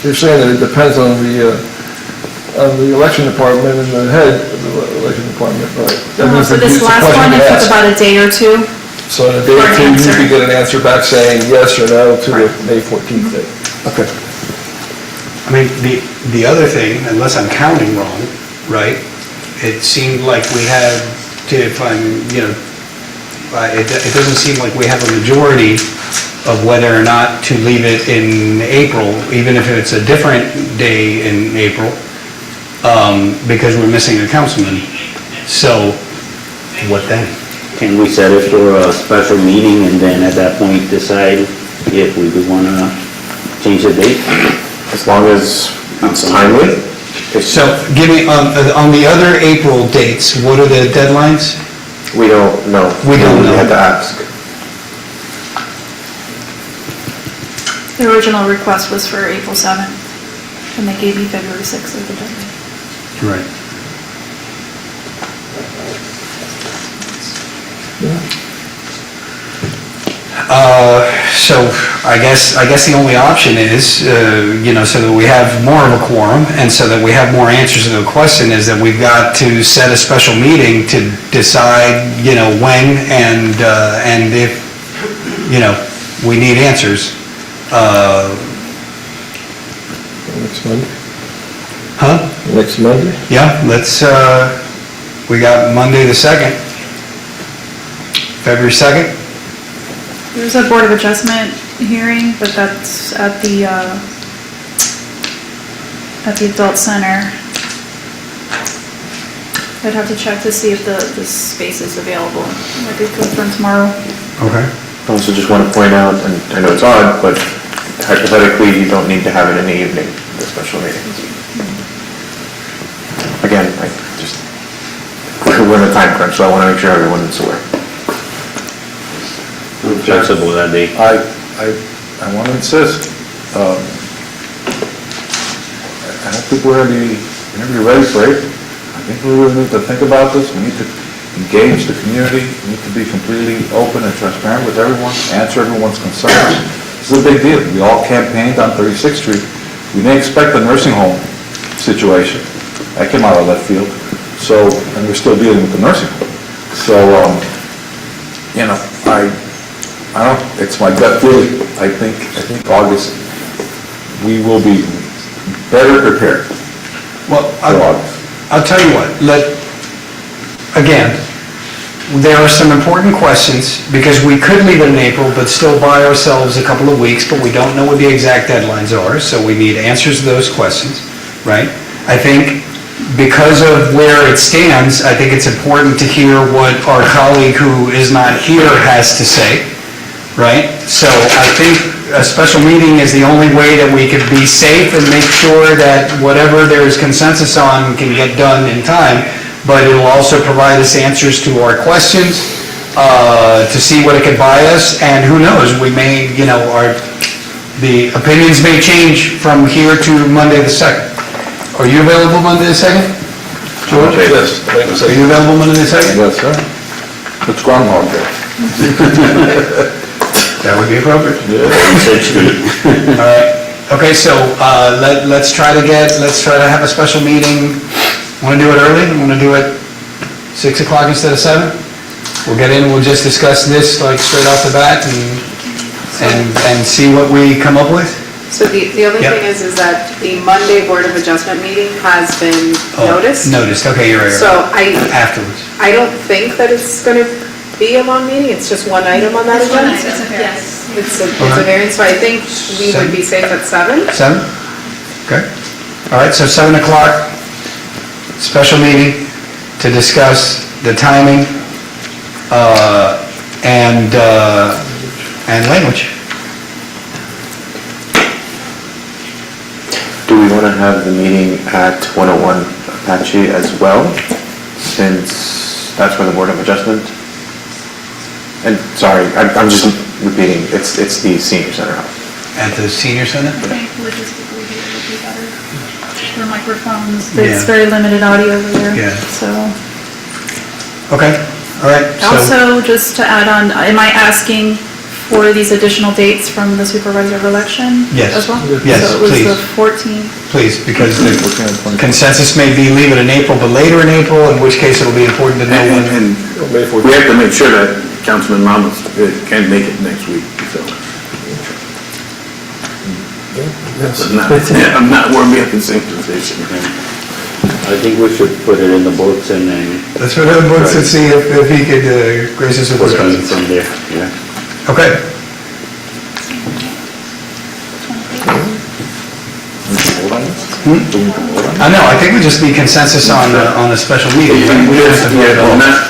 You're saying that it depends on the election department and the head of the election department, right? That means So that this it's a last question one, to it took ask. about a day or two. So in a day or for an two, you answer. could get an answer back saying yes or no to the May 14th date. Okay. I mean, the other thing, unless I'm counting wrong, right, it seemed like we had to, if I'm, it doesn't seem like we have a majority of whether or not to leave it in April, even if it's a different day in April, because we're missing a councilman. So, what then? Can we set it for a special meeting and then at that point decide if we do want to change the date? As long as it's timely. So, give me, on the other April dates, what are the deadlines? We don't know. We don't know. We have to ask. The original request was for April 7th, and they gave you February 6th as the deadline. Right. So I guess the only option is, so that we have more of a quorum and so that we have more answers to the question, is that we've got to set a special meeting to decide, when and if, we need answers. Next Monday? Huh? Next Monday? Yeah, we got Monday the 2nd, February 2nd. There's a Board of Adjustment hearing, but that's at the Adult Center. I'd have to check to see if the space is available. I could confirm tomorrow. Okay. I also just want to point out, and I know it's odd, but hypothetically, you don't need to have it in the evening, the special meeting. Again, we're in a time crunch, so I want to make sure everyone is aware. I'm flexible that day. I want to insist, I don't think we're going to be ready for April. I think we really need to think about this, we need to engage the community, we need to be completely open and transparent with everyone, answer everyone's concerns. This is a big deal, we all campaigned on 36th Street, we didn't expect a nursing home situation, that came out of left field, so, and we're still dealing with the nursing home. So, I don't, it's my gut feeling, I think August, we will be better prepared Well, for August. I'll tell you what, again, there are some important questions, because we could leave it in April, but still buy ourselves a couple of weeks, but we don't know what the exact deadlines are, so we need answers to those questions, right? I think because of where it stands, I think it's important to hear what our colleague who is not here has to say, right? So I think a special meeting is the only way that we could be safe and make sure that whatever there is consensus on can get done in time, but it will also provide us answers to our questions, to see what it could buy us, and who knows, we may, the opinions may change from here to Monday the 2nd. Are you available Monday the 2nd? George? Yes. Are you available Monday the 2nd? Yes, sir. It's Groundhog Day. That would be appropriate. Essentially. All right. Okay, so let's try to have a special meeting. Want to do it early? Want to do it 6 o'clock instead of 7? We'll get in, we'll just discuss this like straight off the bat and and see what we come up with? So the only Yep. thing is that the Monday Board of Adjustment meeting has been noticed. Noticed, okay, you're right. So Afterwards. I don't think that it's going to be a long meeting, it's just one item on that agenda. Yes. It's a variance, so I think we would be safe at 7. 7? Okay. All right, so 7 o'clock, special meeting to discuss the timing and language. Do we want to have the meeting at 101 Apache as well, since that's where the Board of Adjustment? And sorry, I'm just repeating, it's the senior center house. At the senior center? I think logistically it would be better for microphones. Yeah. It's very limited audio over there. Yeah. So, Okay, all right. So also, just to add on, am I asking for these additional dates from the supervisor of election? Yes. As well? Yes, So it was please. the 14th. please, because the consensus may be leave it in April, but later in April, in which case it'll be important to know when. And we have to make sure that Councilman Mamas can make it next week, so. I'm not warming up in synchronization. I think we should put it in the books and then Let's put it in the books and see if he could grace us with his put it presence. from there, yeah. Okay. I know, I think we just need consensus on the special meeting. We don't have to vote Yeah, on- not,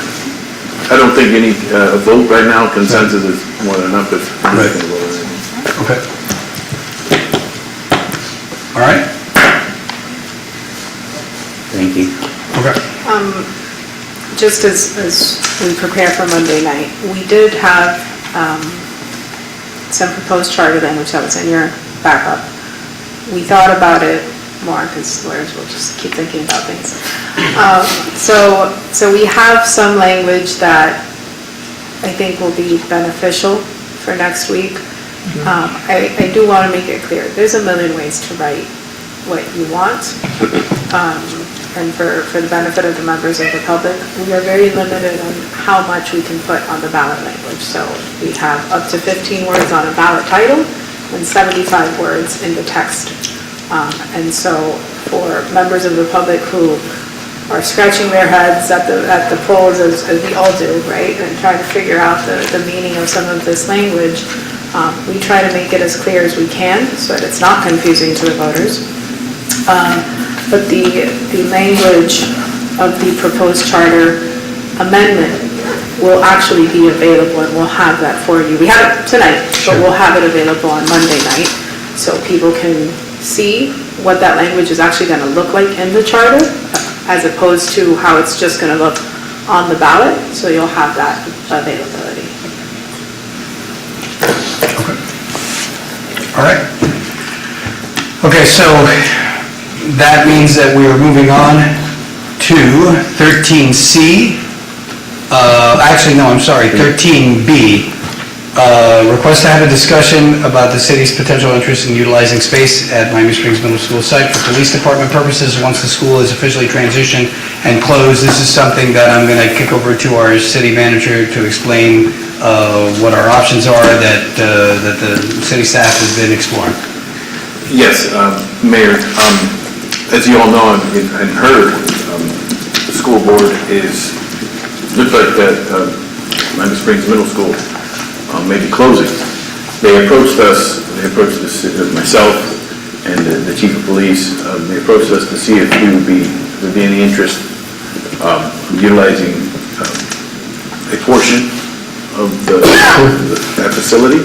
I don't think any, a vote right now, consensus is more than enough, but. Right. Okay. All right? Thank you. Okay. Just as we prepare for Monday night, we did have some proposed charter language that was in your backup. We thought about it more, because lawyers will just keep thinking about things. So we have some language that I think will be beneficial for next week. I do want to make it clear, there's a million ways to write what you want. And for the benefit of the members of the public, we are very limited on how much we can put on the ballot language. So we have up to 15 words on a ballot title and 75 words in the text. And so for members of the public who are scratching their heads at the polls, as we all do, right, and trying to figure out the meaning of some of this language, we try to make it as clear as we can so that it's not confusing to the voters. But the language of the proposed charter amendment will actually be available, and we'll have that for you. We have it tonight, but we'll have it available on Monday night, so people can see what that language is actually going to look like in the charter, as opposed to how it's just going to look on the ballot, so you'll have that availability. All right. Okay, so that means that we are moving on to 13C. Actually, no, I'm sorry, 13B. Request to have a discussion about the city's potential interest in utilizing space at Miami Springs Middle School site for police department purposes once the school is officially transitioned and closed. This is something that I'm going to kick over to our city manager to explain what our options are that the city staff has been exploring. Yes, Mayor, as you all know and heard, the school board looks like that Miami Springs Middle School may be closing. They approached myself and the chief of police, they approached us to see if there'd be any interest utilizing a portion of that facility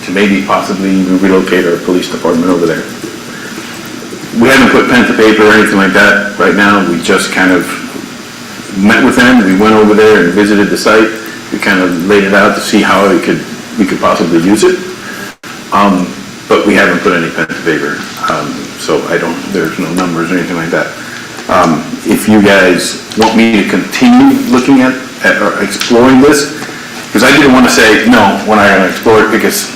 to maybe possibly relocate our police department over there. We haven't put pen to paper or anything like that right now. We just kind of met with them. We went over there and visited the site. We kind of laid it out to see how we could possibly use it. But we haven't put any pen to paper. So there's no numbers or anything like that. If you guys want me to continue looking at or exploring this, because I didn't want to say, no, we're not going to explore it, because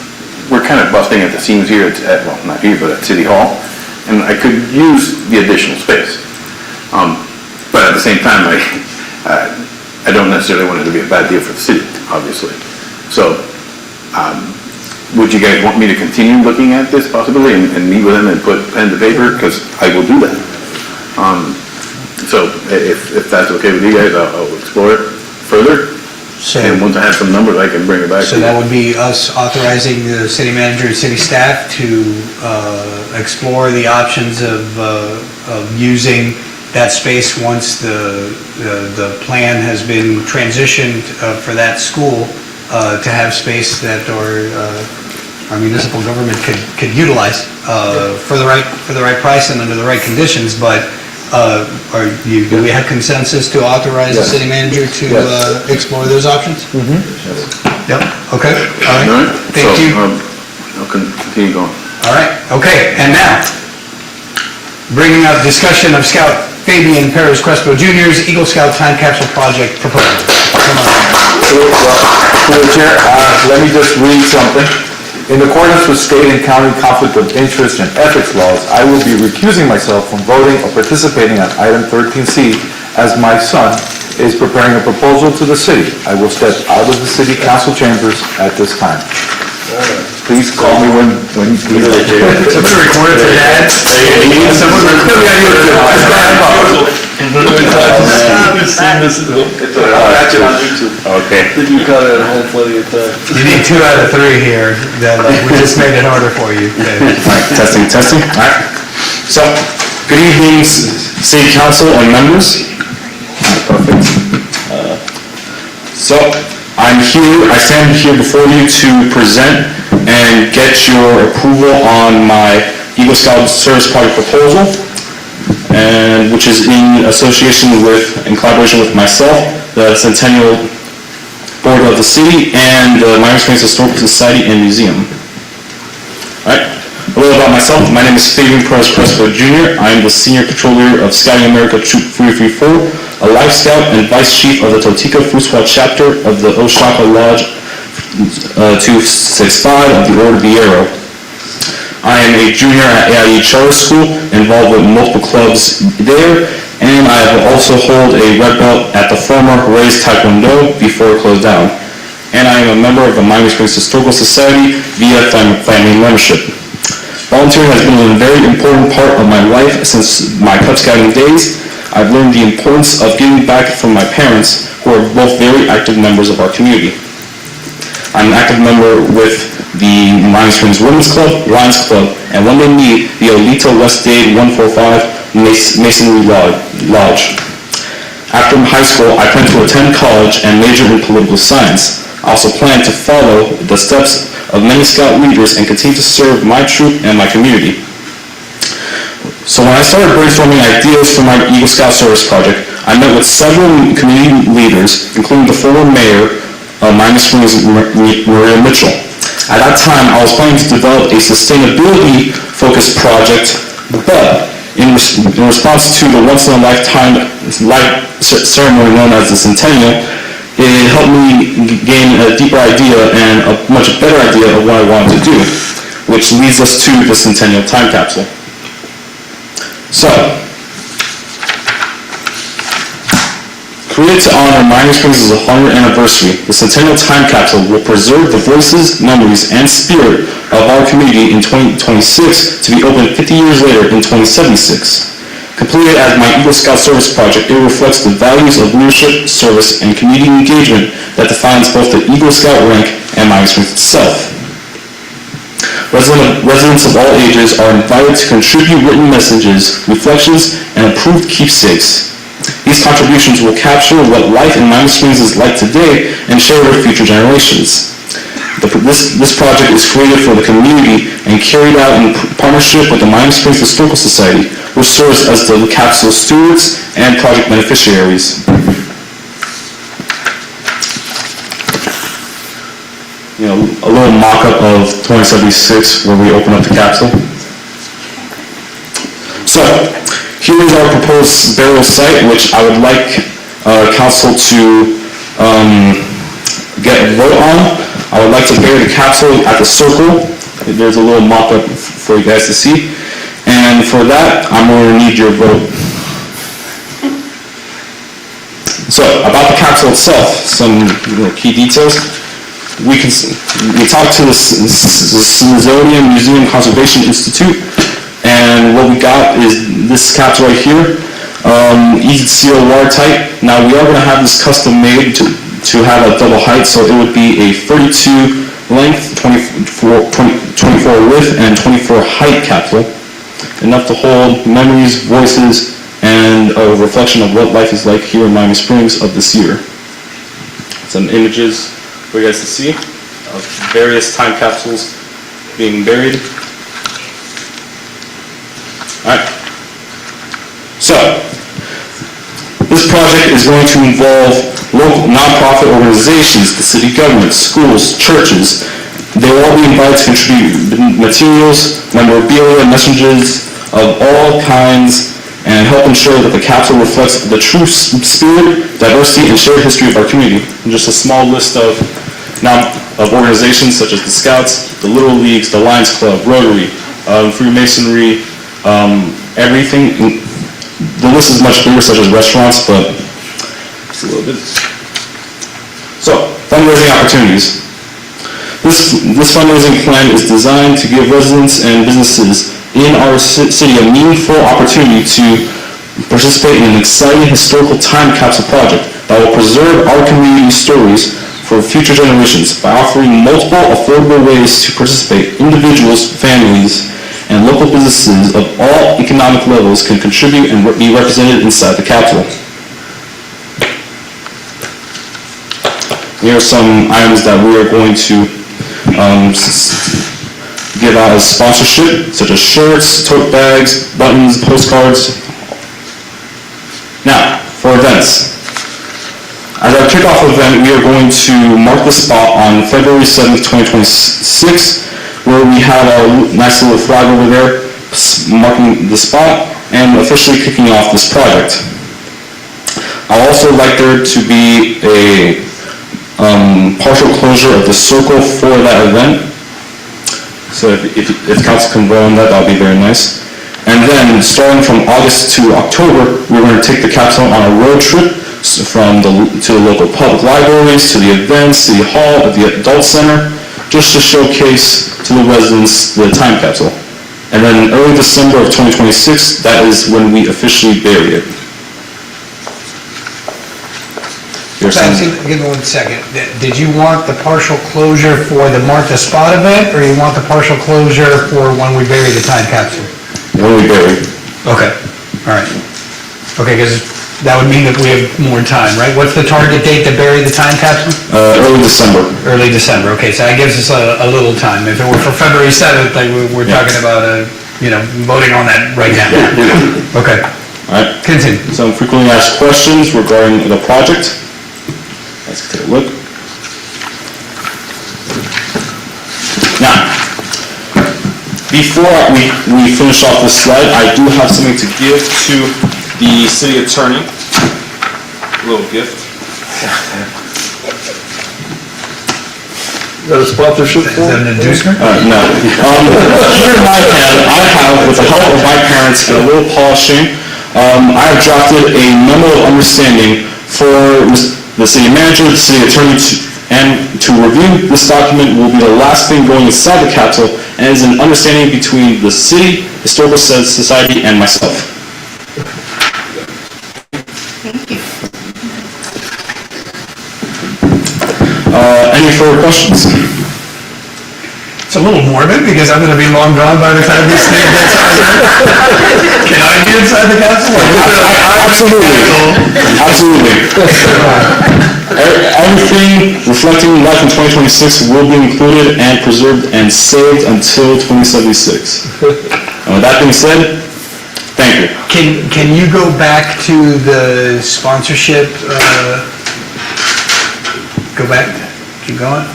we're kind of busting at the seams here well, not here, but at City Hall. And I could use the additional space. But at the same time, I don't necessarily want it to be a bad deal for the city, obviously. So Would you guys want me to continue looking at this possibly and meet with them and put pen to paper? Because I will do that. So if that's okay with you guys, I'll explore it further. And once I have some numbers, I can bring it back to So you. that would be us authorizing the city manager and city staff to explore the options of using that space once the plan has been transitioned for that school to have space that our municipal government could utilize for the right price and under the right conditions, but do we have consensus to authorize the Yes. city manager to Yes. explore those options? Yep, okay, all All right, right? thank So, you. I'll continue going. All right, okay, and now, bringing up discussion of Scout Fabian Perez Crespo Jr.'s Eagle Scout Time Capsule Project proposal. Come on. Through the chair, let me just read something. In accordance with state and county conflict of interest and ethics laws, I will be recusing myself from voting or participating on item 13C as my son is preparing a proposal to the city. I will step out of the city council chambers at this time. Please call me when you leave. It's recorded for Dad. Okay. You cut it at home plenty of time. You need 2 out of 3 here, that we just made it harder for you. Testing, testing. All right. So, good evening, city council and members. Perfect. So, I stand here before you to present and get your approval on my Eagle Scout Service Project proposal, and which is in association with, in collaboration with myself, the Centennial Board of the City, and the Miami Springs Historical Society and Museum. All right. A little about myself. My name is Fabian Perez Crespo Jr. I am the Senior Patrol Leader of Scouting America Troop 334, a Life Scout and Vice Chief of the Totica Food Squad Chapter of the Oshaka Lodge 265 of the Order Viejo. I am a junior at AIE Charter School, involved with multiple clubs there, and I have also hold a red belt at the former Raised Taekwondo before it closed down. And I am a member of the Miami Springs Historical Society via family membership. Volunteering has been a very important part of my life since my Cub Scouting days. I've learned the importance of giving back from my parents, who are both very active members of our community. I'm an active member with the Miami Springs Women's Club, Lions Club, and when they meet, the Olita West Dade 145 Masonry Lodge. After high school, I plan to attend college and major in political science. I also plan to follow the steps of many Scout leaders and continue to serve my troop and my community. So when I started brainstorming ideas for my Eagle Scout Service Project, I met with several community leaders, including the former mayor of Miami Springs, Maria Mitchell. At that time, I was planning to develop a sustainability-focused project, but in response to the once-in-a-lifetime ceremony known as the Centennial, it helped me gain a deeper idea and a much better idea of what I wanted to do, which leads us to the Centennial Time Capsule. So, created to honor Miami Springs' 100th anniversary, the Centennial Time Capsule will preserve the voices, memories, and spirit of our community in 2026 to be opened 50 years later in 2076. Completed as my Eagle Scout Service Project, it reflects the values of leadership, service, and community engagement that defines both the Eagle Scout rank and Miami Springs itself. Residents of all ages are invited to contribute written messages, reflections, and approved keepsakes. These contributions will capture what life in Miami Springs is like today and share with future generations. This project is created for the community and carried out in partnership with the Miami Springs Historical Society, which serves as the capsule stewards and project beneficiaries. You know, a little mock-up of 2076 where we open up the capsule. So, here is our proposed burial site, which I would like council to get a vote on. I would like to bury the capsule at the circle. There's a little mock-up for you guys to see. And for that, I'm going to need your vote. So, about the capsule itself, some key details. we talked to the Smithsonian Museum Conservation Institute, and what we got is this capsule right here, easy to seal, watertight. Now, we are going to have this custom made to have a double height, so it would be a 32 length, 24 width, and 24 height capsule, enough to hold memories, voices, and a reflection of what life is like here in Miami Springs of this year. Some images for you guys to see of various time capsules being buried. Alright. So, this project is going to involve local nonprofit organizations, the city government, schools, churches. They will all be invited to contribute materials, memorabilia, messages of all kinds, and help ensure that the capsule reflects the true spirit, diversity, and shared history of our community. And just a small list of organizations such as the Scouts, the Little Leagues, the Lions Club, Rotary, Freemasonry, everything. The list is much bigger, such as restaurants, but just a little bit. So, fundraising opportunities. This fundraising plan is designed to give residents and businesses in our city a meaningful opportunity to participate in an exciting historical time capsule project that will preserve our community stories for future generations by offering multiple affordable ways to participate. Individuals, families, and local businesses of all economic levels can contribute and be represented inside the capsule. Here are some items that we are going to give out as sponsorship, such as shirts, tote bags, buttons, postcards. Now, for events. As our kickoff event, we are going to mark the spot on February 7th, 2026, where we have our nice little flag over there marking the spot and officially kicking off this project. I'd also like there to be a partial closure of the circle for that event. So if council can vote on that, that'll be very nice. And then, starting from August to October, we're going to take the capsule on a road trip to the local public libraries, to the events, City Hall, at the Adult Center, just to showcase to the residents the time capsule. And then in early December of 2026, that is when we officially bury it. Betsy, give me 1 second. Did you want the partial closure for the Mark the Spot event, or you want the partial closure for when we bury the time capsule? When we bury. Okay, all right. Okay, because that would mean that we have more time, right? What's the target date to bury the time capsule? Early December. Early December, okay, so that gives us a little time. If it were for February 7th, like we're talking about, voting on that right now. Okay. All right. Continue. Some frequently asked questions regarding the project. Let's take a look. Now, before we finish off this slide, I do have something to give to the city attorney. A little gift. Got a sponsorship Is that an inducement? No. Here in my hand, I have, with the help of my parents and a little polishing, I have drafted a memo of understanding for the city manager, the city attorney, and to review this document will be the last thing going inside the capsule, and is an understanding between the city, Historical Society, and myself. Thank you. Any further questions? It's a little morbid, because I'm gonna be long gone by the time this thing gets out. Can I be inside the capsule? Absolutely. Everything reflecting life in 2026 will be included and preserved and saved until 2076. And with that being said, thank you. Can you go back to the sponsorship, go back, keep going?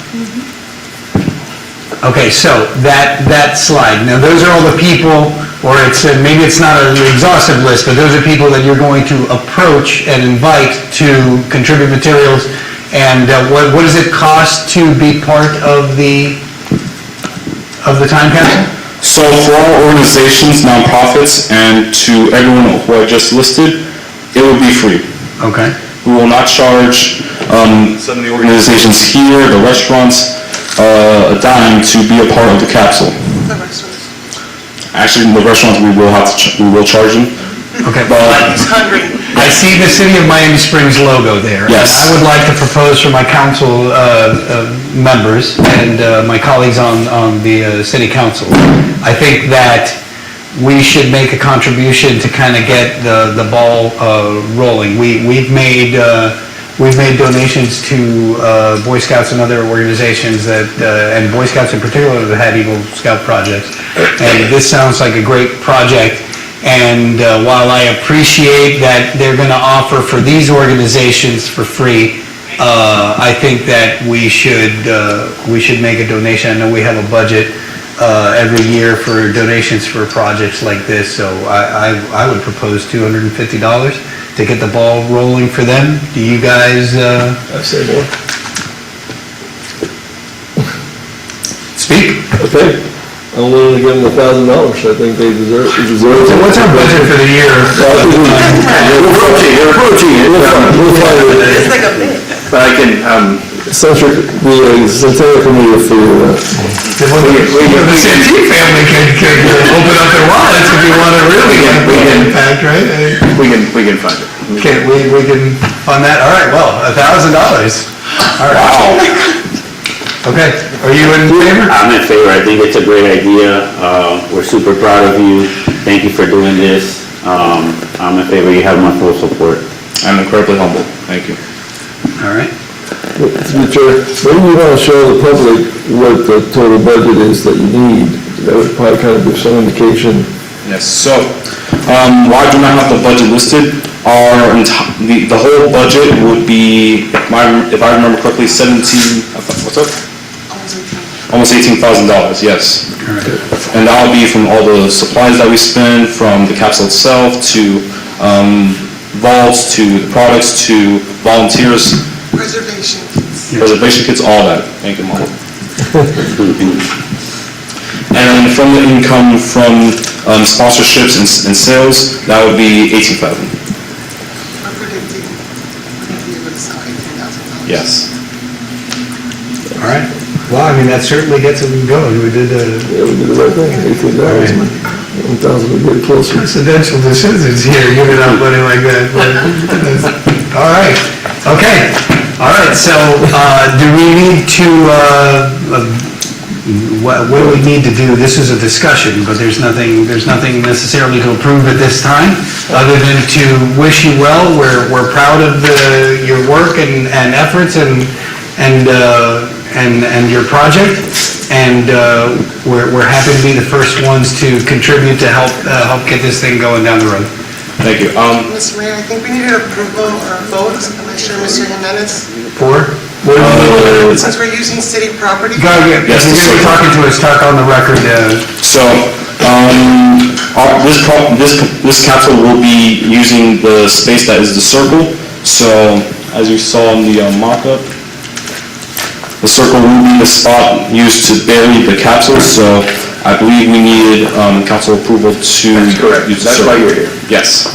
Okay, so that slide, now those are all the people, or maybe it's not an exhaustive list, but those are people that you're going to approach and invite to contribute materials, and what does it cost to be part of the time capsule? So for all organizations, nonprofits, and to everyone who I just listed, it will be free. Okay. We will not charge some of the organizations here, the restaurants, a dime to be a part of the capsule. Actually, the restaurants, we will charge them. Okay, But I see the City of Miami Springs logo there. Yes. And I would like to propose for my council members and my colleagues on the city council, I think that we should make a contribution to kind of get the ball rolling. We've made donations to Boy Scouts and other organizations that, and Boy Scouts in particular, that had Eagle Scout projects. And this sounds like a great project. And while I appreciate that they're going to offer for these organizations for free, I think that we should make a donation. I know we have a budget every year for donations for projects like this, so I would propose $250 to get the ball rolling for them. Do you guys? I say more. Speak. Okay. I'm willing to give them $1,000. I think they deserve it. So what's our budget for the year? We're approaching it. We'll find it. It's like a bit. But I can, The Central Committee will figure it out. The Santee family could open up their wallets if you want to really get a big impact, right? we can find it. Okay, we can fund that, all right, well, $1,000. All right. Okay, are you in favor? I'm in favor. I think it's a great idea. We're super proud of you. Thank you for doing this. I'm in favor. You have my full support. I'm incredibly humble. Thank you. All right. Mr. Chair, maybe you want to show the public what the total budget is that you need. That would probably kind of give some indication. Yes, so, while I do not have the budget listed, the whole budget would be, if I remember correctly, what's up? Almost $18,000, yes. And that would be from all the supplies that we spend, from the capsule itself, to vaults, to the products, to volunteers. Preservation kits, all that. Thank you, Mama. And from the income from sponsorships and sales, that would be $18,000. Yes. All right. Well, I mean, that certainly gets them going. We did Yeah, we did the right thing, $18. 1,000 would get it closer. presidential decisions here, giving out money like that. All right, okay. All right, so do we need to, what do we need to do? This is a discussion, but there's nothing necessarily to approve at this time, other than to wish you well. We're proud of your work and efforts and your project, and we're happy to be the first ones to contribute to help get this thing going down the road. Thank you. Mr. Mayor, I think we needed approval or a vote. I'm not sure, Mr. Jimenez. For? Since we're using city property. Go ahead, if you're gonna be talking to us, talk on the record. So, this capsule will be using the space that is the circle. So, as you saw in the mock-up, the circle will be the spot used to bury the capsule, so I believe we needed council approval to That's correct. use the That's circle. why you're here. Yes.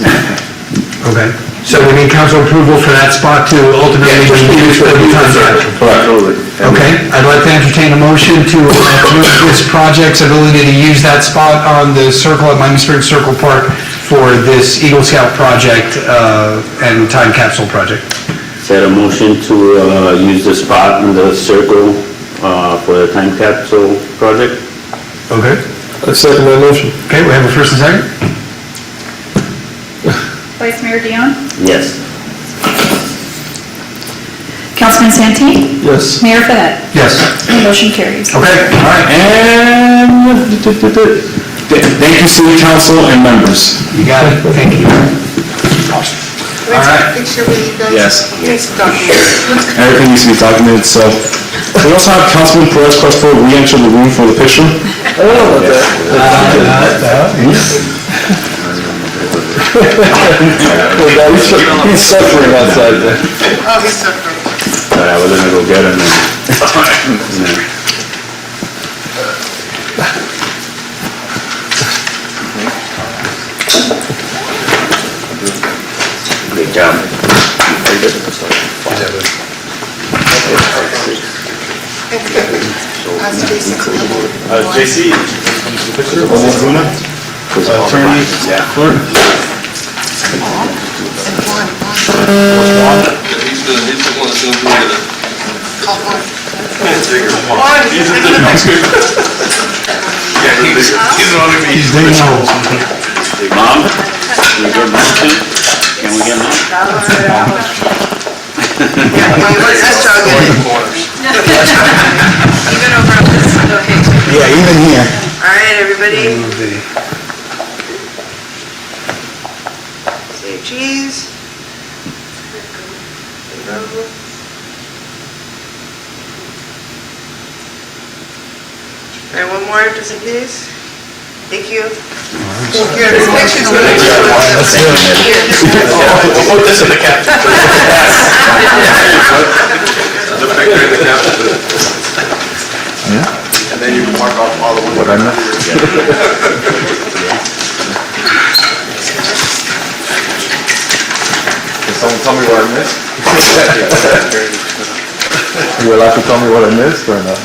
Okay. So we need council approval for that spot to ultimately be used for the time capsule. Absolutely. Okay, I'd like to entertain a motion to approve this project's ability to use that spot on the circle at Miami Springs Circle Park for this Eagle Scout project and time capsule project. Set a motion to use the spot in the circle for the time capsule project. Okay. I second that motion. Okay, we have a first and second? Vice Mayor Dion? Yes. Councilman Santee? Yes. Mayor Fedett? Yes. The motion carries. Okay, all right. And thank you, city council and members. You got it, thank you. Can I take a picture with you guys? Yes. Yes, document. Everything needs to be documented, so. We also have Councilman Perez Crespo re-enter the room for the picture. He's suffering outside there. Oh, he's suffering. I was gonna go get him and... Great job. has to be 6 people. JC, attorney, clerk. He's digging holes. Mom, can we get mom too? Can we get mom? Let's try again. Even over on this, okay. Yeah, even here. All right, everybody, say cheese. All right, one more, just in case. Thank you. Yeah, this picture's good. We'll put this in the caption. And then you can mark off all the ones. What I missed? Can someone tell me what I missed? You allowed to tell me what I missed or not?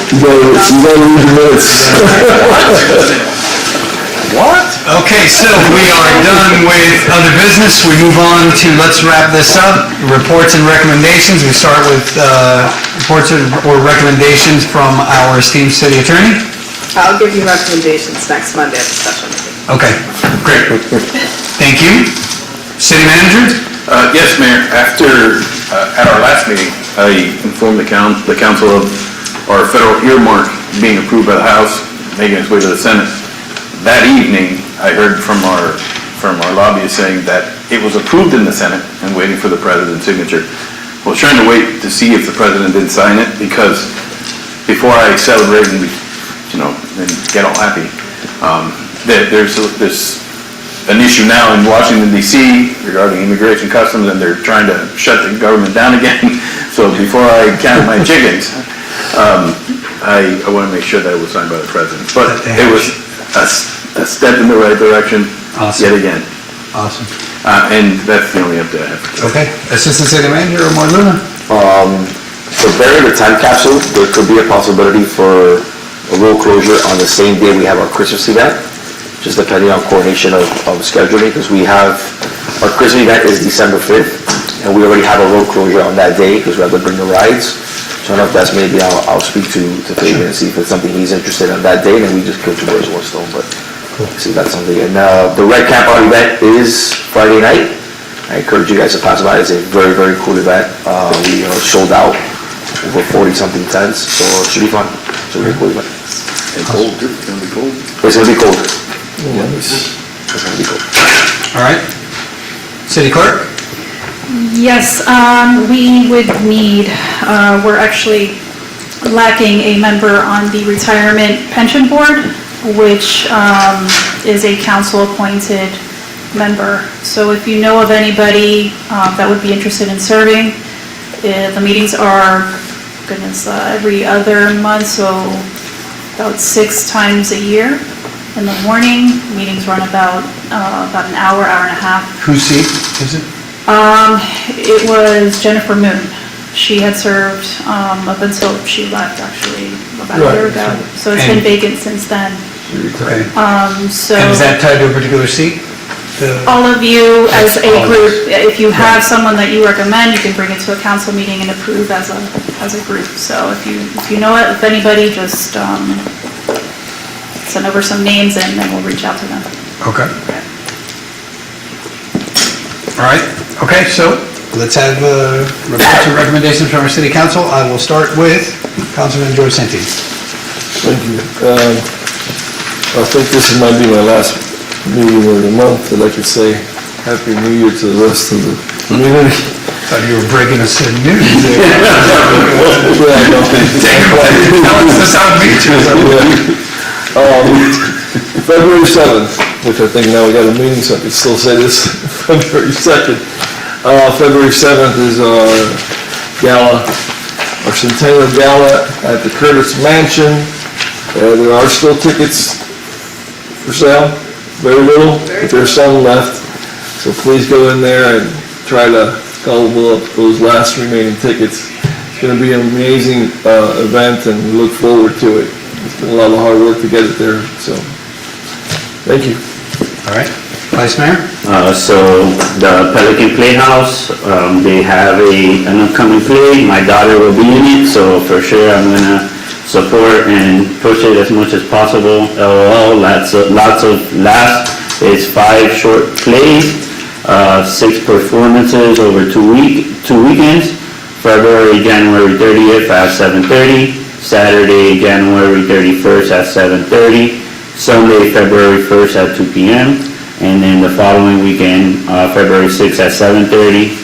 You gotta read the minutes. What? Okay, so we are done with other business. We move on to, let's wrap this up, reports and recommendations. We start with reports or recommendations from our esteemed city attorney. I'll give you recommendations next Monday at the special meeting. Okay, great. Thank you. City manager? Yes, Mayor, after, at our last meeting, I informed the council of our federal earmark being approved by the House, making its way to the Senate. That evening, I heard from our lobbyist saying that it was approved in the Senate and waiting for the president's signature. I was trying to wait to see if the president didn't sign it, because before I celebrate and, and get all happy, there's an issue now in Washington DC regarding immigration customs, and they're trying to shut the government down again. So before I count my chickens, I want to make sure that it was signed by the president. But it was a step in the right direction yet again. Awesome. And that's the only update I have. Okay, Assistant City Manager, Omar Luna. For burying the time capsule, there could be a possibility for a road closure on the same day we have our Christmas event, just depending on coordination of scheduling, because we have, our Christmas event is December 5th, and we already have a road closure on that day, because we have to bring the rides. So I don't know if that's, maybe I'll speak to Fabian and see if it's something he's interested in that day, and then we just kill two birds with one stone, but see if that's something. And the Red Camp Out event is Friday night. I encourage you guys to pass by. It's a very, very cool event. We sold out over 40-something tents, so it should be fun. It's a really cool event. And cold, too. It's gonna be cold. It's gonna be cold. Nice. It's gonna be cold. All right. City Clerk? Yes, we would need, we're actually lacking a member on the Retirement Pension Board, which is a council-appointed member. So if you know of anybody that would be interested in serving, the meetings are, every other month, so about 6 times a year. In the morning, meetings run about an hour, hour and a half. Whose seat is it? It was Jennifer Moon. She had served up until she left, actually, about a year ago. So it's been vacant since then. Okay. So And is that tied to a particular seat? all of you as a group, if you have someone that you recommend, you can bring it to a council meeting and approve as a group. So if you know it, if anybody, just send over some names and then we'll reach out to them. Okay. All right, okay, so let's have reports and recommendations from our city council. I will start with Councilman George Santini. Thank you. I think this might be my last meeting of the month, that I could say Happy New Year to the rest of the community. Thought you were breaking us in news there. Yeah, I know. Tell us the South Beaches. February 7th, which I think now we got a meeting, so I can still say this, February 2nd. February 7th is our gala, our Centennial Gala at the Curtis Mansion. There are still tickets for sale, very little, but there's some left. So please go in there and try to gobble up those last remaining tickets. It's gonna be an amazing, event, and we look forward to it. It's been a lot of hard work to get it there, so, thank you. All right, Vice Mayor? So the Pelican Playhouse, they have an upcoming play. My daughter will be in it, so for sure I'm gonna support and push it as much as possible. LOL, lots of laughs. It's 5 short plays, 6 performances over 2 weekends. February, January 30th at 7:30, Saturday, January 31st at 7:30, Sunday, February 1st at 2 p.m., and then the following weekend, February 6th at 7:30,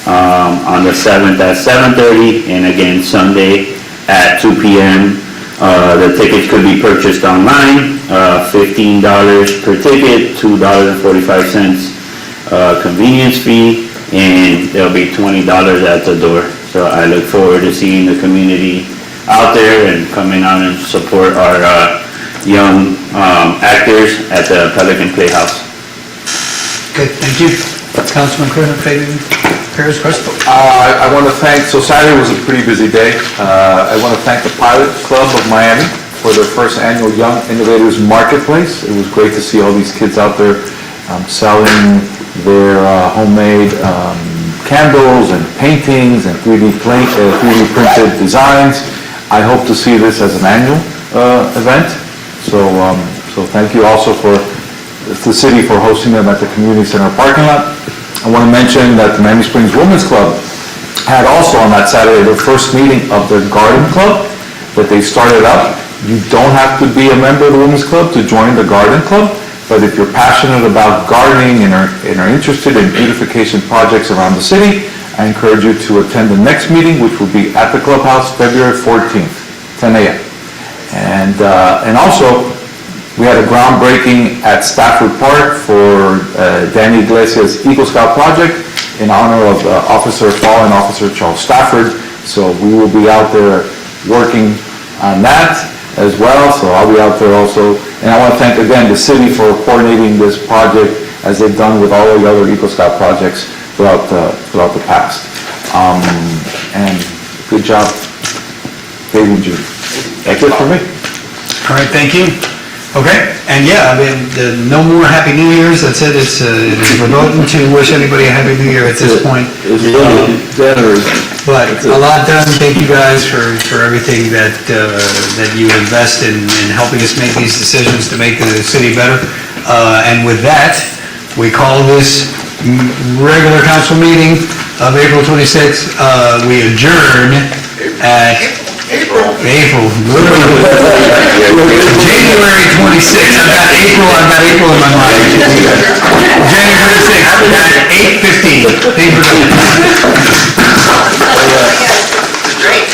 on the 7th at 7:30, and again Sunday at 2 p.m. The tickets could be purchased online, $15 per ticket, $2.45 convenience fee, and there'll be $20 at the door. So I look forward to seeing the community out there and coming out and support our young actors at the Pelican Playhouse. Good, thank you. Councilman Cruz-Costa. I want to thank, so Saturday was a pretty busy day. I want to thank the Pilot Club of Miami for their first annual Young Innovators Marketplace. It was great to see all these kids out there selling their homemade candles and paintings and 3D printed designs. I hope to see this as an annual event. So thank you also for the city for hosting them at the community center parking lot. I want to mention that the Miami Springs Women's Club had also on that Saturday their first meeting of their garden club that they started up. You don't have to be a member of the Women's Club to join the garden club, but if you're passionate about gardening and are interested in beautification projects around the city, I encourage you to attend the next meeting, which will be at the clubhouse February 14th, 10 a.m. And also, we had a groundbreaking at Stafford Park for Danny Iglesias Eagle Scout Project in honor of fallen Officer Charles Stafford. So we will be out there working on that as well, so I'll be out there also. And I want to thank again the city for coordinating this project as they've done with all the other Eagle Scout projects throughout the past. And good job, Dave and Judy. That's it for me. All right, thank you. Okay, and yeah, I mean, no more Happy New Year's, that's it, it's verboten to wish anybody a Happy New Year at this point. But a lot done, thank you guys for everything that you invest in helping us make these decisions to make the city better. And with that, we call this regular council meeting of April 26th, we adjourn at April. January 26th. I've got April in my mind. January 26th at 8:15. Thank you. Great.